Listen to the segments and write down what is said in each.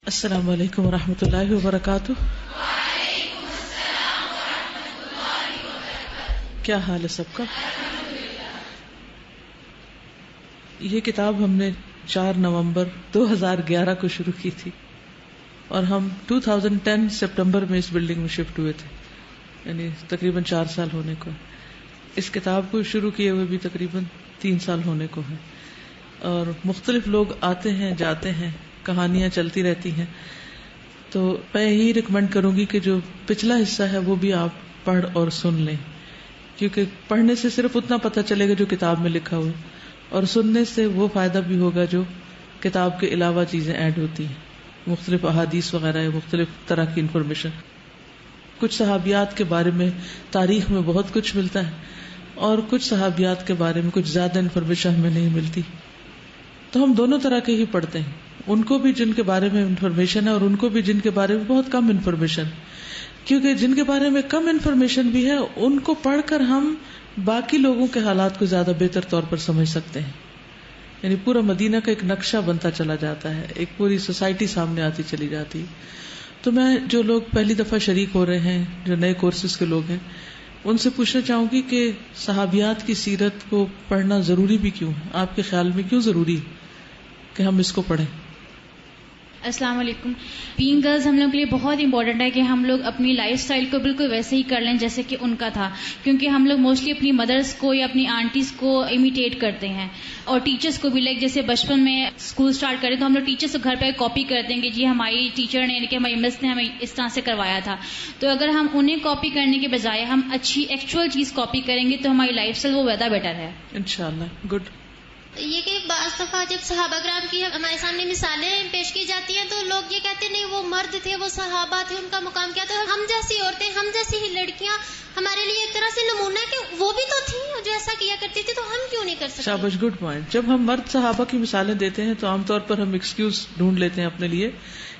السلام علیکم ورحمۃ اللہ وبرکاتہ. کیا حال ہے سب کا؟ یہ کتاب ہم نے 4 نومبر 2011 کو شروع کی تھی اور ہم 2010 سپٹمبر میں اس بلڈنگ میں شفٹ ہوئے تھے، یعنی تقریباً 4 سال ہونے کو. اس کتاب کو شروع کیے ہوئے بھی تقریباً 3 سال ہونے کو ہے، اور مختلف لوگ آتے ہیں جاتے ہیں، کہانیاں چلتی رہتی ہیں. تو میں یہی ریکمینڈ کروں گی کہ جو پچھلا حصہ ہے وہ بھی آپ پڑھ اور سن لیں، کیونکہ پڑھنے سے صرف اتنا پتہ چلے گا جو کتاب میں لکھا ہوا، اور سننے سے وہ فائدہ بھی ہوگا جو کتاب کے علاوہ چیزیں ایڈ ہوتی ہیں، مختلف احادیث وغیرہ، مختلف طرح کی انفارمیشن. کچھ صحابیات کے بارے میں تاریخ میں بہت کچھ ملتا ہے، اور کچھ صحابیات کے بارے میں کچھ زیادہ انفارمیشن ہمیں نہیں ملتی. تو ہم دونوں طرح کے ہی پڑھتے ہیں، ان کو بھی جن کے بارے میں انفارمیشن ہے اور ان کو بھی جن کے بارے میں بہت کم انفارمیشن. کیونکہ جن کے بارے میں کم انفارمیشن بھی ہے ان کو پڑھ کر ہم باقی لوگوں کے حالات کو زیادہ بہتر طور پر سمجھ سکتے ہیں. یعنی پورا مدینہ کا ایک نقشہ بنتا چلا جاتا ہے، ایک پوری سوسائٹی سامنے آتی چلی جاتی. تو میں جو لوگ پہلی دفعہ شریک ہو رہے ہیں، جو نئے کورسز کے لوگ ہیں، ان سے پوچھنا چاہوں گی کہ صحابیات کی سیرت کو پڑھنا ضروری بھی کیوں ہے؟ آپ کے خیال میں کیوں ضروری ہے کہ ہم اس کو پڑھیں؟ السلام علیکم. بینگ گرلز ہم لوگ کے لیے بہت امپورٹنٹ ہے کہ ہم لوگ اپنی لائف سٹائل کو بالکل ویسے ہی کر لیں جیسے کہ ان کا تھا، کیونکہ ہم لوگ موسٹلی اپنی مدرس کو یا اپنی آنٹیز کو امیٹیٹ کرتے ہیں، اور ٹیچرس کو بھی. لائک جیسے بچپن میں اسکول اسٹارٹ کریں تو ہم لوگ ٹیچرس کو گھر پہ کاپی کرتے ہیں کہ جی ہماری ٹیچر نے، یعنی کہ ہماری مس نے ہمیں اس طرح سے کروایا تھا. تو اگر ہم انہیں کاپی کرنے کے بجائے ہم اچھی ایکچوئل چیز کاپی کریں گے تو ہماری لائف اسٹائل وہ زیادہ بیٹر ہے انشاءاللہ. گڈ. یہ کہ بعض دفعہ جب صحابہ کرام کی ہمارے سامنے مثالیں پیش کی جاتی ہیں تو لوگ یہ کہتے ہیں نہیں وہ مرد تھے، وہ صحابہ تھے، ان کا مقام کیا تھا. ہم جیسی عورتیں، ہم جیسی ہی لڑکیاں ہمارے لیے ایک طرح سے نمونہ ہے کہ وہ بھی تو تھیں جو ایسا کیا کرتی تھی، تو ہم کیوں نہیں کر سکتے؟ شاباش، گڈ پوائنٹ. جب ہم مرد صحابہ کی مثالیں دیتے ہیں تو عام طور پر ہم ایکسکیوز ڈھونڈ لیتے ہیں اپنے لیے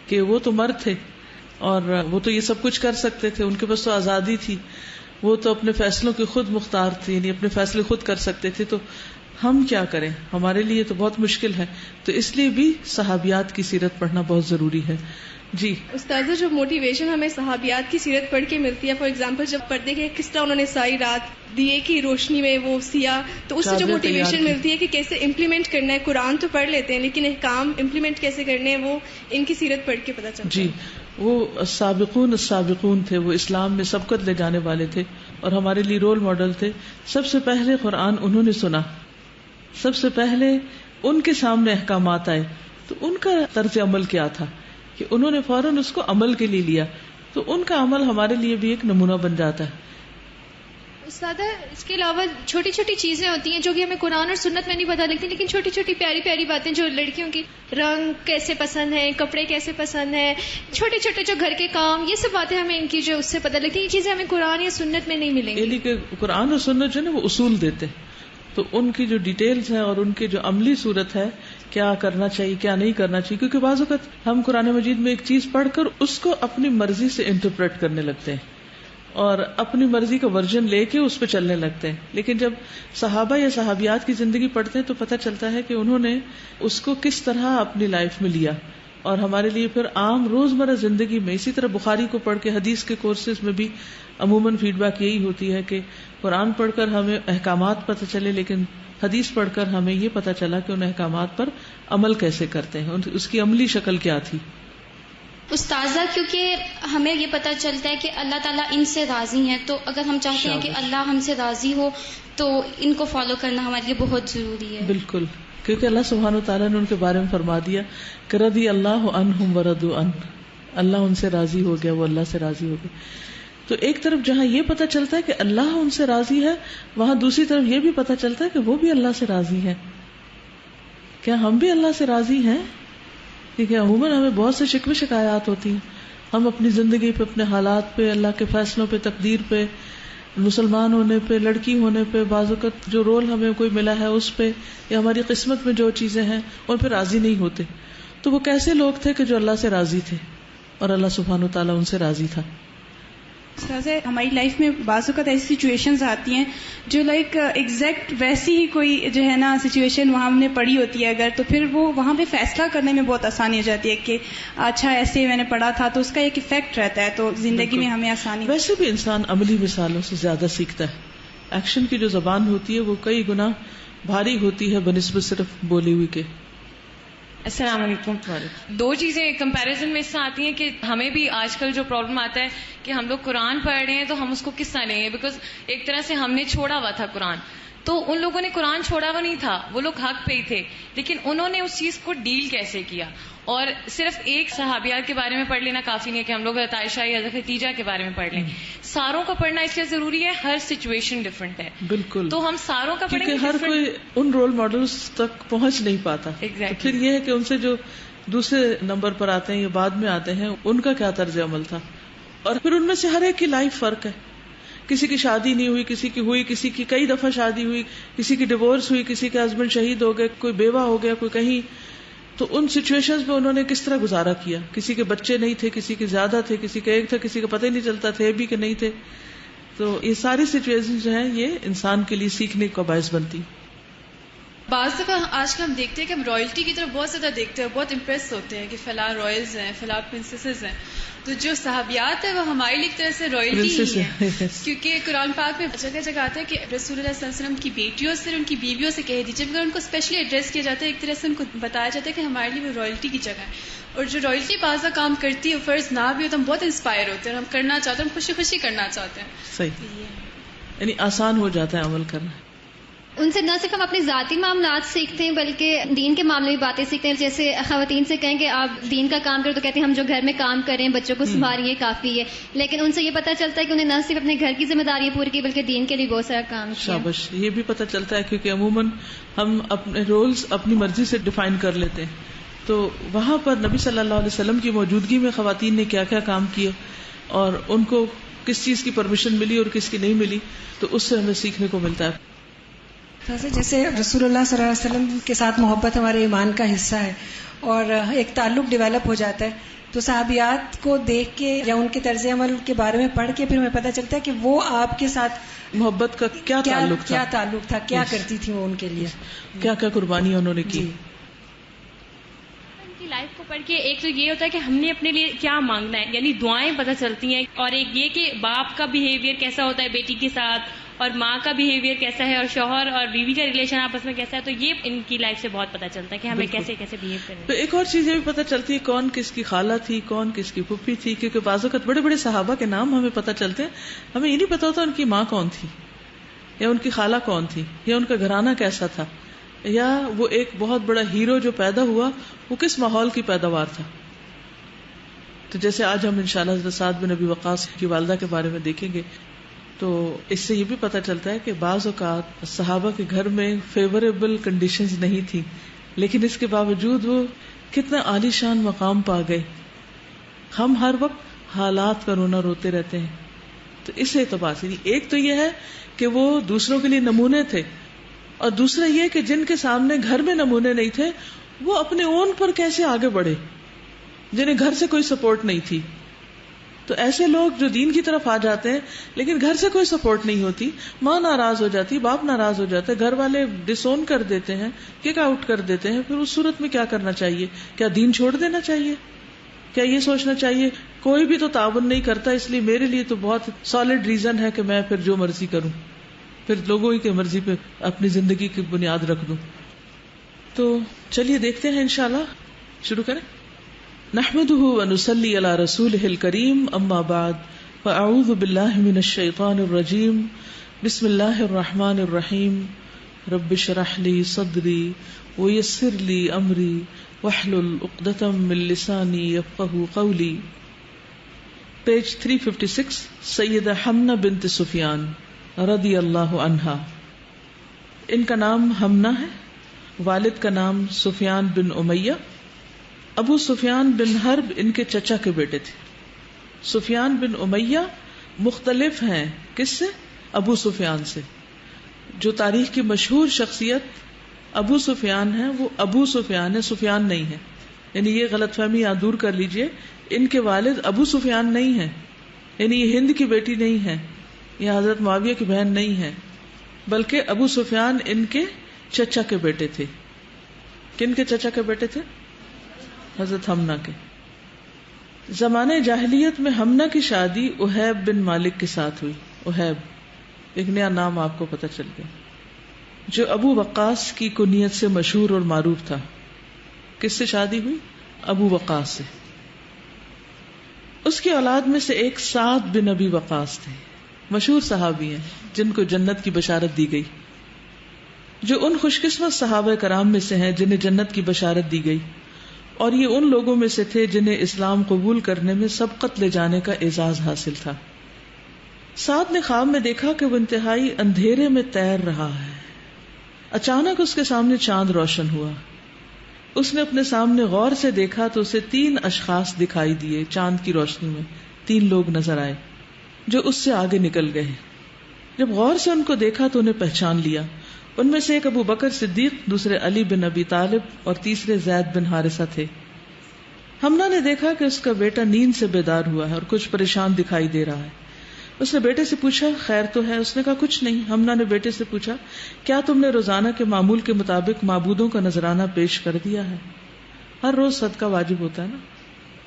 کہ وہ تو مرد تھے اور وہ تو یہ سب کچھ کر سکتے تھے، ان کے پاس تو آزادی تھی، وہ تو اپنے فیصلوں کے خود مختار تھے، یعنی اپنے فیصلے خود کر سکتے تھے، تو ہم کیا کریں؟ ہمارے لیے تو بہت مشکل ہے. تو اس لیے بھی صحابیات کی سیرت پڑھنا بہت ضروری ہے. جی استاذہ، جو موٹیویشن ہمیں صحابیات کی سیرت پڑھ کے ملتی ہے، فار ایگزامپل جب پردے کے کس طرح انہوں نے ساری رات دیے کی روشنی میں وہ سیا، تو اس سے جو موٹیویشن ملتی ہے کہ کیسے امپلیمنٹ کرنا ہے. قرآن تو پڑھ لیتے ہیں لیکن احکام امپلیمنٹ کیسے کرنے ہیں وہ ان کی سیرت پڑھ کے پتہ چلتا ہے. جی، وہ السابقون تھے، وہ اسلام میں سبقت لے جانے والے تھے اور ہمارے لیے رول ماڈل تھے. سب سے پہلے قرآن انہوں نے سنا، سب سے پہلے ان کے سامنے احکامات آئے، تو ان کا طرز عمل کیا تھا کہ انہوں نے فوراً اس کو عمل کے لیے لیا. تو ان کا عمل ہمارے لیے بھی ایک نمونہ بن جاتا ہے. استاد، اس کے علاوہ چھوٹی چھوٹی چیزیں ہوتی ہیں جو کہ ہمیں قرآن اور سنت میں نہیں پتہ لگتی، لیکن چھوٹی چھوٹی پیاری پیاری باتیں جو لڑکیوں کی، رنگ کیسے پسند ہے، کپڑے کیسے پسند ہے، چھوٹے چھوٹے جو گھر کے کام، یہ سب باتیں ہمیں ان کی جو اس سے پتہ لگتی ہیں. یہ چیزیں ہمیں قرآن یا سنت میں نہیں ملیں گی. یعنی کہ قرآن اور سنت جو ہے وہ اصول دیتے ہیں، تو ان کی جو ڈیٹیلز ہیں اور ان کی جو عملی صورت ہے، کیا کرنا چاہیے کیا نہیں کرنا چاہیے. کیونکہ بعض اوقات ہم قرآن مجید میں ایک چیز پڑھ کر اس کو اپنی مرضی سے انٹرپریٹ کرنے لگتے ہیں اور اپنی مرضی کا ورژن لے کے اس پہ چلنے لگتے ہیں. لیکن جب صحابہ یا صحابیات کی زندگی پڑھتے ہیں تو پتہ چلتا ہے کہ انہوں نے اس کو کس طرح اپنی لائف میں لیا، اور ہمارے لیے پھر عام روزمرہ زندگی میں. اسی طرح بخاری کو پڑھ کے حدیث کے کورسز میں بھی عموماً فیڈ بیک یہی ہوتی ہے کہ قرآن پڑھ کر ہمیں احکامات پتہ چلے، لیکن حدیث پڑھ کر ہمیں یہ پتہ چلا کہ ان احکامات پر عمل کیسے کرتے ہیں، اس کی عملی شکل کیا تھی. استاذہ، کیونکہ ہمیں یہ پتہ چلتا ہے کہ اللہ تعالیٰ ان سے راضی ہیں، تو اگر ہم چاہتے ہیں کہ اللہ ہم سے راضی ہو تو ان کو فالو کرنا ہمارے لیے بہت ضروری ہے. بالکل، کیونکہ اللہ سبحانہ وتعالیٰ نے ان کے بارے میں فرما دیا کہ رضی اللہ عنہم ورضوا عنہ، اللہ ان سے راضی ہو گیا، وہ اللہ سے راضی ہو گئے. تو ایک طرف جہاں یہ پتہ چلتا ہے کہ اللہ ان سے راضی ہے، وہاں دوسری طرف یہ بھی پتہ چلتا ہے کہ وہ بھی اللہ سے راضی ہے. کیا ہم بھی اللہ سے راضی ہیں؟ کیونکہ عموماً ہمیں بہت سے شکوے شکایات ہوتی ہیں، ہم اپنی زندگی پہ، اپنے حالات پہ، اللہ کے فیصلوں پہ، تقدیر پہ، مسلمان ہونے پہ، لڑکی ہونے پہ، بعض اوقات جو رول ہمیں کوئی ملا ہے اس پہ، یا ہماری قسمت میں جو چیزیں ہیں ان پہ راضی نہیں ہوتے. تو وہ کیسے لوگ تھے کہ جو اللہ سے راضی تھے اور اللہ سبحانہ وتعالیٰ ان سے راضی تھا. ہماری لائف میں بعض اوقات ایسی سچویشنز آتی ہیں جو ایگزیکٹ ویسی ہی کوئی جو ہے نا سچویشن وہاں ہم نے پڑھی ہوتی ہے اگر، تو پھر وہ وہاں پہ فیصلہ کرنے میں بہت آسانی ہو جاتی ہے کہ اچھا ایسے میں نے پڑھا تھا، تو اس کا ایک افیکٹ رہتا ہے، تو زندگی میں ہمیں آسانی. ویسے بھی انسان عملی مثالوں سے زیادہ سیکھتا ہے. ایکشن کی جو زبان ہوتی ہے وہ کئی گنا بھاری ہوتی ہے بنسبت صرف بولی ہوئی کے. السلام علیکم. دو چیزیں کمپیریزن میں اس سے آتی ہیں کہ ہمیں بھی آج کل جو پرابلم آتا ہے کہ ہم لوگ قرآن پڑھ رہے ہیں تو ہم اس کو کس طرح لیں گے، بیکاز ایک طرح سے ہم نے چھوڑا ہوا تھا قرآن، تو ان لوگوں نے قرآن چھوڑا ہوا نہیں تھا، وہ لوگ حق پہ ہی تھے، لیکن انہوں نے اس چیز کو ڈیل کیسے کیا. اور صرف ایک صحابیات کے بارے میں پڑھ لینا کافی نہیں ہے کہ ہم لوگ حضرت عائشہ یا حضرت خدیجہ کے بارے میں پڑھ لیں، ساروں کا پڑھنا اس لیے ضروری ہے، ہر سچویشن ڈفرینٹ ہے. بالکل. تو ہم ساروں کا پڑھیں گے، ہر کوئی ان رول ماڈلز تک پہنچ نہیں پاتا. تو پھر یہ ہے کہ ان سے جو دوسرے نمبر پر آتے ہیں یا بعد میں آتے ہیں ان کا کیا طرز عمل تھا، اور پھر ان میں سے ہر ایک کی لائف فرق ہے. کسی کی شادی نہیں ہوئی، کسی کی ہوئی، کسی کی کئی دفعہ شادی ہوئی، کسی کی ڈیورس ہوئی، کسی کے ہسبینڈ شہید ہو گئے، کوئی بیوہ ہو گیا، کوئی کہیں. تو ان سچویشنز میں انہوں نے کس طرح گزارا کیا. کسی کے بچے نہیں تھے، کسی کے زیادہ تھے، کسی کا ایک تھا، کسی کا پتہ ہی نہیں چلتا تھے بھی کہ نہیں تھے. تو یہ ساری سچویشن جو ہیں یہ انسان کے لیے سیکھنے کا باعث بنتی. بعض دفعہ آج کل ہم دیکھتے ہیں کہ ہم رائلٹی کی طرف بہت زیادہ دیکھتے ہیں، بہت امپریس ہوتے ہیں کہ فلاں رائلز ہیں، فلاں پرنسیسز ہیں. تو جو صحابیات ہیں وہ ہمارے لیے ایک طرح سے رائلٹی ہی ہے، کیونکہ قرآن پاک میں جگہ جگہ آتا ہے کہ رسول اللہ صلی اللہ علیہ وسلم کی بیٹیوں سے، ان کی بیویوں سے کہہ دیجیے، مگر ان کو اسپیشلی ایڈریس کیا جاتا ہے، ایک طرح سے ان کو بتایا جاتا ہے کہ ہمارے لیے وہ رائلٹی کی جگہ ہے. اور جو رائلٹی بعض کام کرتی ہے فرض نہ بھی ہو تو ہم بہت انسپائر ہوتے ہیں، ہم کرنا چاہتے ہیں، ہم خوشی خوشی کرنا چاہتے ہیں. صحیح، یعنی آسان ہو جاتا ہے عمل کرنا. ان سے نہ صرف ہم اپنے ذاتی معاملات سیکھتے ہیں بلکہ دین کے معاملے میں باتیں سیکھتے ہیں. جیسے خواتین سے کہیں کہ آپ دین کا کام کرو تو کہتے ہیں ہم جو گھر میں کام کریں بچوں کو سنبھالیے کافی ہے، لیکن ان سے یہ پتہ چلتا ہے کہ انہیں نہ صرف اپنے گھر کی ذمہ داری پوری کی بلکہ دین کے لیے بہت سارا کام کیا. شاباش. یہ بھی پتہ چلتا ہے کیونکہ عموماً ہم اپنے رولز اپنی مرضی سے ڈیفائن کر لیتے ہیں، تو وہاں پر نبی صلی اللہ علیہ وسلم کی موجودگی میں خواتین نے کیا کیا کام کیے اور ان کو کس چیز کی پرمیشن ملی اور کس کی نہیں ملی، تو اس سے ہمیں سیکھنے کو ملتا ہے. جیسے رسول اللہ صلی اللہ علیہ وسلم کے ساتھ محبت ہمارے ایمان کا حصہ ہے اور ایک تعلق ڈیولپ ہو جاتا ہے، تو صحابیات کو دیکھ کے یا ان کے طرز عمل کے بارے میں پڑھ کے پھر ہمیں پتہ چلتا ہے کہ وہ آپ کے ساتھ محبت کا کیا تعلق تھا، کیا کرتی تھی وہ ان کے لیے، کیا کیا قربانیاں انہوں نے کی. ان کی لائف کو پڑھ کے ایک تو یہ ہوتا ہے کہ ہم نے اپنے لیے کیا مانگنا ہے، یعنی دعائیں پتہ چلتی ہیں، اور ایک یہ کہ باپ کا بیہیویئر کیسا ہوتا ہے بیٹی کے ساتھ، اور ماں کا بیہیویئر کیسا ہے، اور شوہر اور بیوی کا ریلیشن آپس میں کیسا ہے. تو یہ ان کی لائف سے بہت پتہ چلتا ہے کہ ہمیں کیسے کیسے بہیو کرنا ہے. تو ایک اور چیز یہ بھی پتہ چلتی ہے کون کس کی خالہ تھی، کون کس کی پھوپھی تھی، کیونکہ بعض اوقات بڑے بڑے صحابہ کے نام ہمیں پتہ چلتے ہیں، ہمیں یہ نہیں پتا ہوتا ان کی ماں کون تھی یا ان کی خالہ کون تھی یا ان کا گھرانہ کیسا تھا، یا وہ ایک بہت بڑا ہیرو جو پیدا ہوا وہ کس ماحول کی پیداوار تھا. تو جیسے آج ہم انشاءاللہ حضرت سعد بن ابی وقاص کی والدہ کے بارے میں دیکھیں گے، تو اس سے یہ بھی پتہ چلتا ہے کہ بعض اوقات صحابہ کے گھر میں فیوریبل کنڈیشنز نہیں تھی، لیکن اس کے باوجود وہ کتنا عالی شان مقام پا گئے. ہم ہر وقت حالات کا رونا روتے رہتے ہیں. تو اس اعتبار سے ایک تو یہ ہے کہ وہ دوسروں کے لیے نمونے تھے، اور دوسرا یہ کہ جن کے سامنے گھر میں نمونے نہیں تھے وہ اپنے اون پر کیسے آگے بڑھے، جنہیں گھر سے کوئی سپورٹ نہیں تھی. تو ایسے لوگ جو دین کی طرف آ جاتے ہیں لیکن گھر سے کوئی سپورٹ نہیں ہوتی، ماں ناراض ہو جاتی، باپ ناراض ہو جاتا ہے، گھر والے ڈسون کر دیتے ہیں، کک آؤٹ کر دیتے ہیں، پھر اس صورت میں کیا کرنا چاہیے؟ کیا دین چھوڑ دینا چاہیے؟ کیا یہ سوچنا چاہیے کوئی بھی تو تعاون نہیں کرتا اس لیے میرے لیے تو بہت سالڈ ریزن ہے کہ میں پھر جو مرضی کروں، پھر لوگوں کی مرضی پہ اپنی زندگی کی بنیاد رکھ دوں؟ تو چلیے دیکھتے ہیں انشاءاللہ، شروع کریں. نحمده ونصلي على رسوله الكريم اما بعد فاعوذ بالله من الشيطان الرجيم بسم الله الرحمن الرحيم رب اشرح لي صدري ويسر لي امري واحلل عقدة من لساني يفقهوا قولي. پیج 356 سیدہ حمنہ بنت سفیان رضی اللہ عنہا. ان کا نام حمنہ ہے، والد کا نام سفیان بن امیہ. ابو سفیان بن حرب ان کے چچا کے بیٹے تھے. سفیان بن امیہ مختلف ہیں کس سے؟ ابو سفیان سے. جو تاریخ کی مشہور شخصیت ابو سفیان ہے وہ ابو سفیان ہے، سفیان نہیں ہے. یعنی یہ غلط فہمی آپ دور کر لیجئے، ان کے والد ابو سفیان نہیں ہیں، یعنی یہ ہند کی بیٹی نہیں ہے، یہ حضرت معاویہ کی بہن نہیں ہے، بلکہ ابو سفیان ان کے چچا کے بیٹے تھے. کن کے چچا کے بیٹے تھے؟ حضرت حمنہ کے. زمانے جاہلیت میں حمنہ کی شادی احیب بن مالک کے ساتھ ہوئی. احیب ایک نیا نام آپ کو پتہ چل گیا، جو ابو وقاص کی کنیت سے مشہور اور معروف تھا. کس سے شادی ہوئی؟ ابو وقاص سے. اس کی اولاد میں سے ایک سعد بن ابی وقاص تھے، مشہور صحابی ہیں جن کو جنت کی بشارت دی گئی، جو ان خوش قسمت صحابہ کرام میں سے ہیں جنہیں جنت کی بشارت دی گئی، اور یہ ان لوگوں میں سے تھے جنہیں اسلام قبول کرنے میں سبقت لے جانے کا اعزاز حاصل تھا. سعد نے خواب میں دیکھا کہ وہ انتہائی اندھیرے میں تیر رہا ہے. اچانک اس کے سامنے چاند روشن ہوا. اس نے اپنے سامنے غور سے دیکھا تو اسے 3 اشخاص دکھائی دیے. چاند کی روشنی میں 3 لوگ نظر آئے جو اس سے آگے نکل گئے. جب غور سے ان کو دیکھا تو انہیں پہچان لیا. ان میں سے ایک ابو بکر صدیق، دوسرے علی بن ابی طالب اور تیسرے زید بن حارثہ تھے. حمنہ نے دیکھا کہ اس کا بیٹا نیند سے بیدار ہوا ہے اور کچھ پریشان دکھائی دے رہا ہے. اس نے بیٹے سے پوچھا خیر تو ہے؟ اس نے کہا کچھ نہیں. حمنہ نے بیٹے سے پوچھا کیا تم نے روزانہ کے معمول کے مطابق معبودوں کا نذرانہ پیش کر دیا ہے؟ ہر روز صدقہ واجب ہوتا ہے نا،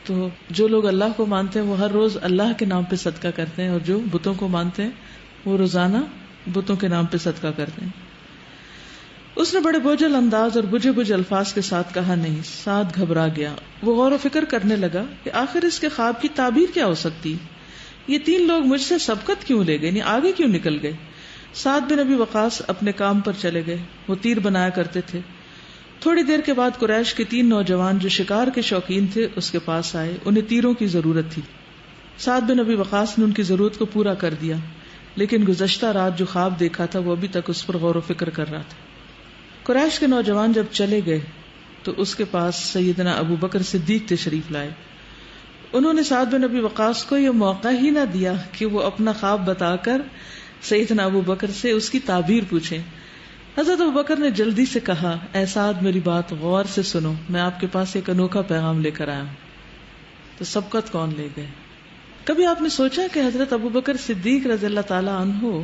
تو جو لوگ اللہ کو مانتے ہیں وہ ہر روز اللہ کے نام پہ صدقہ کرتے ہیں، اور جو بتوں کو مانتے ہیں وہ روزانہ بتوں کے نام پہ صدقہ کرتے ہیں. اس نے بڑے بوجھل انداز اور بجھے بجھے الفاظ کے ساتھ کہا نہیں. سعد گھبرا گیا. وہ غور و فکر کرنے لگا کہ آخر اس کے خواب کی تعبیر کیا ہو سکتی. یہ 3 لوگ مجھ سے سبقت کیوں لے گئے، یعنی آگے کیوں نکل گئے. سعد بن ابی وقاص اپنے کام پر چلے گئے. وہ تیر بنایا کرتے تھے. تھوڑی دیر کے بعد قریش کے 3 نوجوان جو شکار کے شوقین تھے اس کے پاس آئے. انہیں تیروں کی ضرورت تھی. سعد بن ابی وقاص نے ان کی ضرورت کو پورا کر دیا، لیکن گزشتہ رات جو خواب دیکھا تھا وہ ابھی تک اس پر غور و فکر کر رہا تھا. قریش کے نوجوان جب چلے گئے تو اس کے پاس سیدنا ابو بکر صدیق تشریف لائے. انہوں نے سعد بن ابی وقاص کو یہ موقع ہی نہ دیا کہ وہ اپنا خواب بتا کر سیدنا ابو بکر سے اس کی تعبیر پوچھیں. حضرت ابو بکر نے جلدی سے کہا اے سعد میری بات غور سے سنو، میں آپ کے پاس ایک انوکھا پیغام لے کر آیا ہوں. تو سبقت کون لے گئے؟ کبھی آپ نے سوچا کہ حضرت ابو بکر صدیق رضی اللہ تعالی عنہ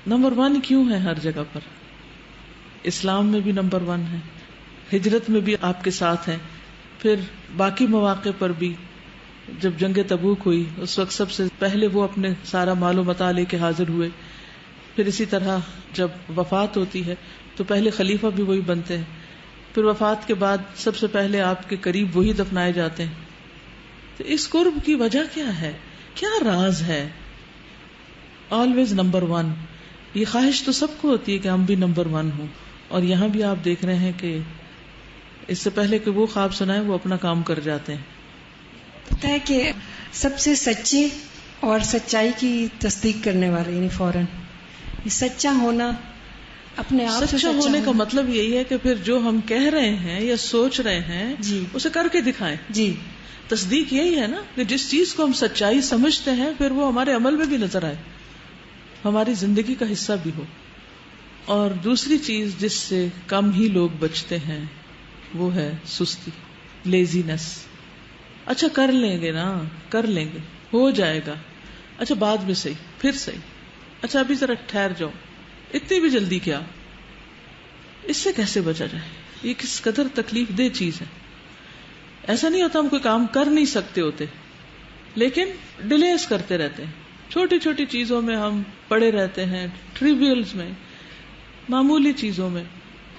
نمبر 1 کیوں ہے ہر جگہ پر؟ اسلام میں بھی نمبر 1 ہے، ہجرت میں بھی آپ کے ساتھ ہیں، پھر باقی مواقع پر بھی. جب جنگ تبوک ہوئی اس وقت سب سے پہلے وہ اپنے سارا مال و متاع لے کے حاضر ہوئے. پھر اسی طرح جب وفات ہوتی ہے تو پہلے خلیفہ بھی وہی بنتے ہیں، پھر وفات کے بعد سب سے پہلے آپ کے قریب وہی دفنائے جاتے ہیں. تو اس قرب کی وجہ کیا ہے؟ کیا راز ہے؟ Always number 1. یہ خواہش تو سب کو ہوتی ہے کہ ہم بھی نمبر 1 ہوں، اور یہاں بھی آپ دیکھ رہے ہیں کہ اس سے پہلے کہ وہ خواب سنائے وہ اپنا کام کر جاتے ہیں. پتہ ہے کہ سب سے سچے اور سچائی کی تصدیق کرنے والے، یعنی فوراً سچا ہونا، اپنے آپ سے سچا ہونے کا مطلب یہی ہے کہ پھر جو ہم کہہ رہے ہیں یا سوچ رہے ہیں جی اسے کر کے دکھائیں. جی تصدیق یہی ہے نا کہ جس چیز کو ہم سچائی سمجھتے ہیں پھر وہ ہمارے عمل میں بھی نظر آئے، ہماری زندگی کا حصہ بھی ہو. اور دوسری چیز جس سے کم ہی لوگ بچتے ہیں وہ ہے سستی، لیزینس. اچھا کر لیں گے نا، کر لیں گے، ہو جائے گا، اچھا بعد میں صحیح، پھر صحیح، اچھا ابھی ذرا ٹھہر جاؤ، اتنی بھی جلدی کیا. اس سے کیسے بچا جائے؟ یہ کس قدر تکلیف دہ چیز ہے. ایسا نہیں ہوتا ہم کوئی کام کر نہیں سکتے ہوتے، لیکن ڈیلیز کرتے رہتے ہیں. چھوٹی چھوٹی چیزوں میں ہم پڑے رہتے ہیں، ٹریویلز میں، معمولی چیزوں میں،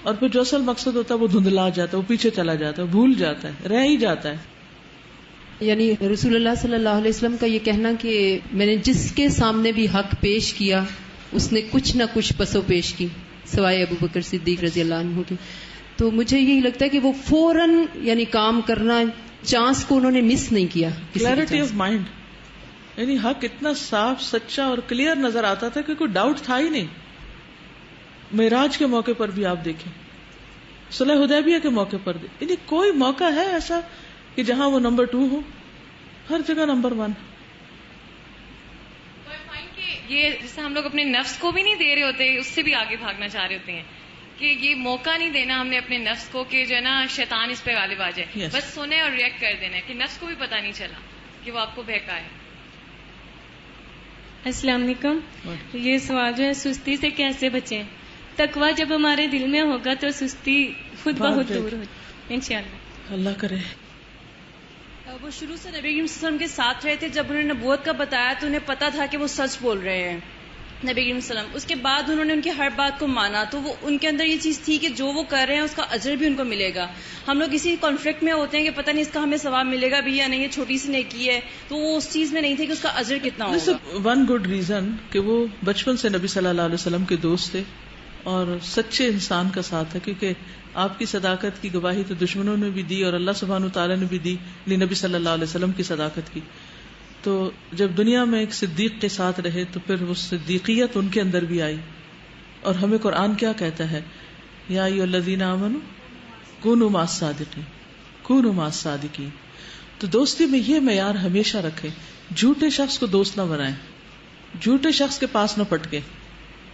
اور پھر جو اصل مقصد ہوتا ہے وہ دھندلا جاتا ہے، وہ پیچھے چلا جاتا ہے، بھول جاتا ہے، رہ ہی جاتا ہے. یعنی رسول اللہ صلی اللہ علیہ وسلم کا یہ کہنا کہ میں نے جس کے سامنے بھی حق پیش کیا اس نے کچھ نہ کچھ پسو پیش کی سوائے ابو بکر صدیق رضی اللہ عنہ کے. تو مجھے یہی لگتا ہے کہ وہ فوراً یعنی کام کرنا، چانس کو انہوں نے مس نہیں کیا. کلیئرٹی آف مائنڈ، یعنی حق اتنا صاف سچا اور کلیئر نظر آتا تھا کہ کوئی ڈاؤٹ تھا ہی نہیں. معراج کے موقع پر بھی آپ دیکھیں، صلح حدیبیہ کے موقع پر بھی، یعنی کوئی موقع ہے ایسا کہ جہاں وہ نمبر 2 ہو؟ ہر جگہ نمبر 1. یہ جیسے ہم لوگ اپنے نفس کو بھی نہیں دے رہے ہوتے، اس سے بھی آگے بھاگنا چاہ رہے ہوتے ہیں کہ یہ موقع نہیں دینا ہم نے اپنے نفس کو کہ جو ہے نا شیطان اس پہ غالب آ جائے. بس سنے اور ریئیکٹ کر دینا ہے کہ نفس کو بھی پتہ نہیں چلا کہ وہ آپ کو بہکائے. السلام علیکم. یہ سوال جو ہے سستی سے کیسے بچیں؟ تقویٰ جب ہمارے دل میں ہوگا تو سستی خود بہت دور ہوگی انشاءاللہ. اللہ کرے. وہ شروع سے نبی کریم صلی اللہ علیہ وسلم کے ساتھ رہے تھے. جب انہوں نے نبوت کا بتایا تو انہیں پتا تھا کہ وہ سچ بول رہے ہیں نبی کریم صلی اللہ علیہ وسلم. اس کے بعد انہوں نے ان کی ہر بات کو مانا تو وہ ان کے اندر یہ چیز تھی کہ جو وہ کر رہے ہیں اس کا اجر بھی ان کو ملے گا. ہم لوگ اسی کانفلکٹ میں ہوتے ہیں کہ پتہ نہیں اس کا ہمیں ثواب ملے گا بھی یا نہیں, یہ چھوٹی سی نیکی ہے, تو وہ اس چیز میں نہیں تھے کہ اس کا اجر کتنا ہوگا. ون گڈ ریزن کہ وہ بچپن سے نبی صلی اللہ علیہ وسلم کے دوست تھے اور سچے انسان کا ساتھ ہے, کیونکہ آپ کی صداقت کی گواہی تو دشمنوں نے بھی دی اور اللہ سبحانہ تعالیٰ نے بھی دی نبی صلی اللہ علیہ وسلم کی صداقت کی. تو جب دنیا میں ایک صدیق کے ساتھ رہے تو پھر وہ صدیقیت ان کے اندر بھی آئی. اور ہمیں قرآن کیا کہتا ہے, یا ایھا الذین آمنوا کونوا مع الصادقین, کونوا مع الصادقین. تو دوستی میں یہ معیار ہمیشہ رکھیں, جھوٹے شخص کو دوست نہ بنائیں, جھوٹے شخص کے پاس نہ پٹکیں.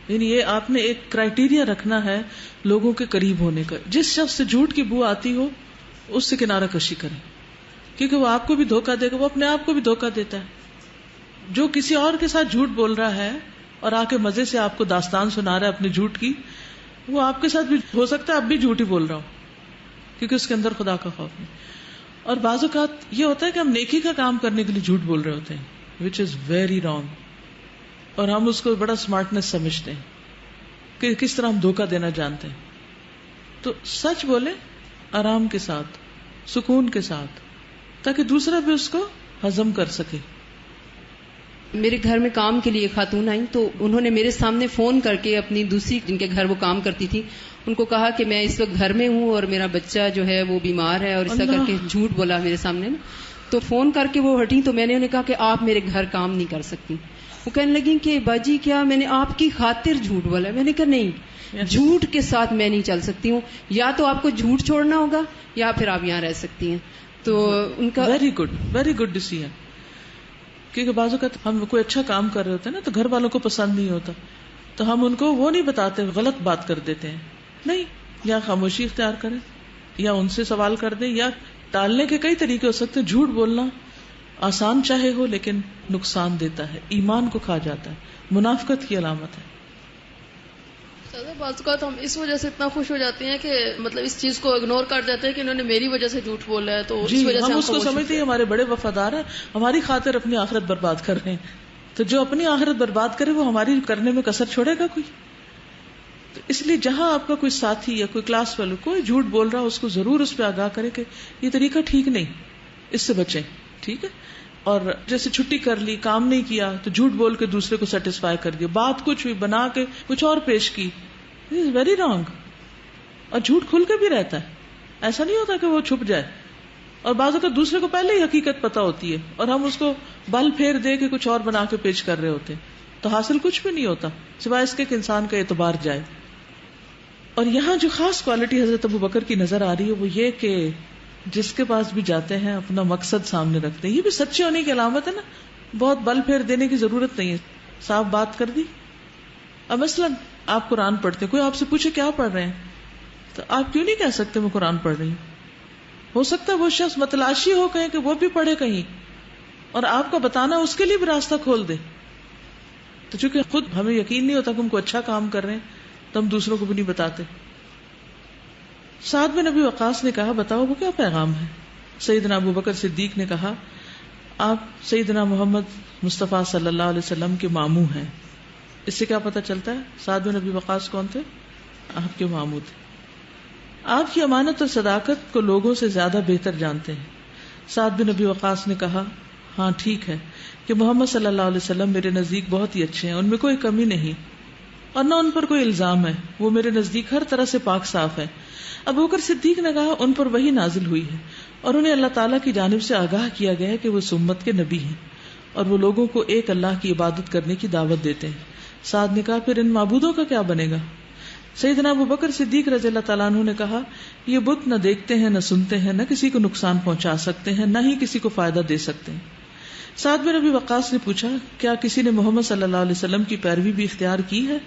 یعنی یہ آپ نے ایک کرائیٹیریا رکھنا ہے لوگوں کے قریب ہونے کا. جس شخص سے جھوٹ کی بو آتی ہو اس سے کنارہ کشی کریں, کیونکہ وہ آپ کو بھی دھوکہ دے گا, وہ اپنے آپ کو بھی دھوکہ دیتا ہے. جو کسی اور کے ساتھ جھوٹ بول رہا ہے اور آ کے مزے سے آپ کو داستان سنا رہا ہے اپنے جھوٹ کی, وہ آپ کے ساتھ بھی ہو سکتا ہے اب بھی جھوٹ ہی بول رہا ہو, کیونکہ اس کے اندر خدا کا خوف نہیں. اور بعض اوقات یہ ہوتا ہے کہ ہم نیکی کا کام کرنے کے لیے جھوٹ بول رہے ہوتے ہیں, وچ از ویری رانگ, اور ہم اس کو بڑا اسمارٹنیس سمجھتے ہیں کہ کس طرح ہم دھوکہ دینا جانتے ہیں. تو سچ بولے آرام کے ساتھ, سکون کے ساتھ, تاکہ دوسرا بھی اس کو ہضم کر سکے. میرے گھر میں کام کے لیے خاتون آئیں تو انہوں نے میرے سامنے فون کر کے اپنی دوسری جن کے گھر وہ کام کرتی تھی ان کو کہا کہ میں اس وقت گھر میں ہوں اور میرا بچہ جو ہے وہ بیمار ہے, اور اس طرح کر کے جھوٹ بولا میرے سامنے. تو فون کر کے وہ ہٹی تو میں نے انہیں کہا کہ آپ میرے گھر کام نہیں کر سکتی. وہ کہنے لگی کہ باجی کیا میں نے آپ کی خاطر جھوٹ بولا؟ میں نے کہا نہیں, جھوٹ کے ساتھ میں نہیں چل سکتی ہوں, یا تو آپ کو جھوٹ چھوڑنا ہوگا یا پھر آپ یہاں رہ سکتی ہیں. تو ان کا ویری گڈ ڈیسیژن, کیونکہ بعض اوقات ہم کوئی اچھا کام کر رہے ہوتے ہیں نا تو گھر والوں کو پسند نہیں ہوتا, تو ہم ان کو وہ نہیں بتاتے, غلط بات کر دیتے ہیں. نہیں, یا خاموشی اختیار کریں یا ان سے سوال کر دیں, یا ٹالنے کے کئی طریقے ہو سکتے ہیں. جھوٹ بولنا آسان چاہے ہو لیکن نقصان دیتا ہے, ایمان کو کھا جاتا ہے, منافقت کی علامت ہے. بعض اوقات ہم اس وجہ سے اتنا خوش ہو جاتے ہیں کہ مطلب اس چیز کو اگنور کر دیتے ہیں کہ انہوں نے میری وجہ سے جھوٹ بولا ہے, تو اس وجہ سے ہم اس کو سمجھتے ہیں ہمارے بڑے وفادار ہیں, ہماری خاطر اپنی آخرت برباد کر رہے ہیں. تو جو اپنی آخرت برباد کرے وہ ہماری کرنے میں کسر چھوڑے گا کوئی؟ تو اس لیے جہاں آپ کا کوئی ساتھی یا کوئی کلاس فیلو کوئی جھوٹ بول رہا ہو اس کو ضرور اس پہ آگاہ کرے کہ یہ طریقہ ٹھیک نہیں, اس سے بچیں. ٹھیک ہے. اور جیسے چھٹی کر لی, کام نہیں کیا تو جھوٹ بول کے دوسرے کو سیٹسفائی کر دیا, بات کچھ ہوئی بنا کے کچھ اور پیش کی, دس از ویری رانگ. اور جھوٹ کھل کے بھی رہتا ہے, ایسا نہیں ہوتا کہ وہ چھپ جائے. اور بعض اوقات دوسرے کو پہلے ہی حقیقت پتا ہوتی ہے اور ہم اس کو بل پھیر دے کے کچھ اور بنا کے پیش کر رہے ہوتے ہیں, تو حاصل کچھ بھی نہیں ہوتا سوائے اس کے کہ انسان کا اعتبار جائے. اور یہاں جو خاص کوالٹی حضرت ابو بکر کی نظر آ رہی ہے وہ یہ کہ جس کے پاس بھی جاتے ہیں اپنا مقصد سامنے رکھتے ہیں. یہ بھی سچے ہونے کی علامت ہے نا, بہت بل پھیر دینے کی ضرورت نہیں ہے, صاف بات کر دی. اب مثلاً آپ قرآن پڑھتے ہیں, کوئی آپ سے پوچھے کیا پڑھ رہے ہیں تو آپ کیوں نہیں کہہ سکتے میں قرآن پڑھ رہی ہوں؟ ہو سکتا ہے وہ شخص متلاشی ہو کہیں کہ وہ بھی پڑھے کہیں, اور آپ کا بتانا اس کے لیے بھی راستہ کھول دے. تو چونکہ خود ہمیں یقین نہیں ہوتا کہ ہم کو اچھا کام کر رہے ہیں تو ہم دوسروں کو بھی نہیں بتاتے. سعد بن ابی وقاص نے کہا بتاؤ وہ کیا پیغام ہے؟ سیدنا ابو بکر صدیق نے کہا آپ سیدنا محمد مصطفیٰ صلی اللہ علیہ وسلم کے ماموں ہیں. اس سے کیا پتہ چلتا ہے سعد بن ابی وقاص کون تھے؟ آپ کے ماموں تھے. آپ کی امانت اور صداقت کو لوگوں سے زیادہ بہتر جانتے ہیں. سعد بن ابی وقاص نے کہا ہاں ٹھیک ہے کہ محمد صلی اللہ علیہ وسلم میرے نزدیک بہت ہی اچھے ہیں, ان میں کوئی کمی نہیں اور نہ ان پر کوئی الزام ہے, وہ میرے نزدیک ہر طرح سے پاک صاف ہے. ابو بکر صدیق نے کہا ان پر وحی نازل ہوئی ہے اور انہیں اللہ تعالیٰ کی جانب سے آگاہ کیا گیا ہے کہ وہ اس امت کے نبی ہیں اور وہ لوگوں کو ایک اللہ کی عبادت کرنے کی دعوت دیتے ہیں. سعد نے کہا پھر ان معبودوں کا کیا بنے گا؟ سیدنا ابو بکر صدیق رضی اللہ تعالیٰ عنہ نے کہا یہ بت نہ دیکھتے ہیں نہ سنتے ہیں, نہ کسی کو نقصان پہنچا سکتے ہیں, نہ ہی کسی کو فائدہ دے سکتے ہیں. سعد بن ابی وقاص نے پوچھا کیا کسی نے محمد صلی اللہ علیہ وسلم کی پیروی بھی اختیار کی ہے؟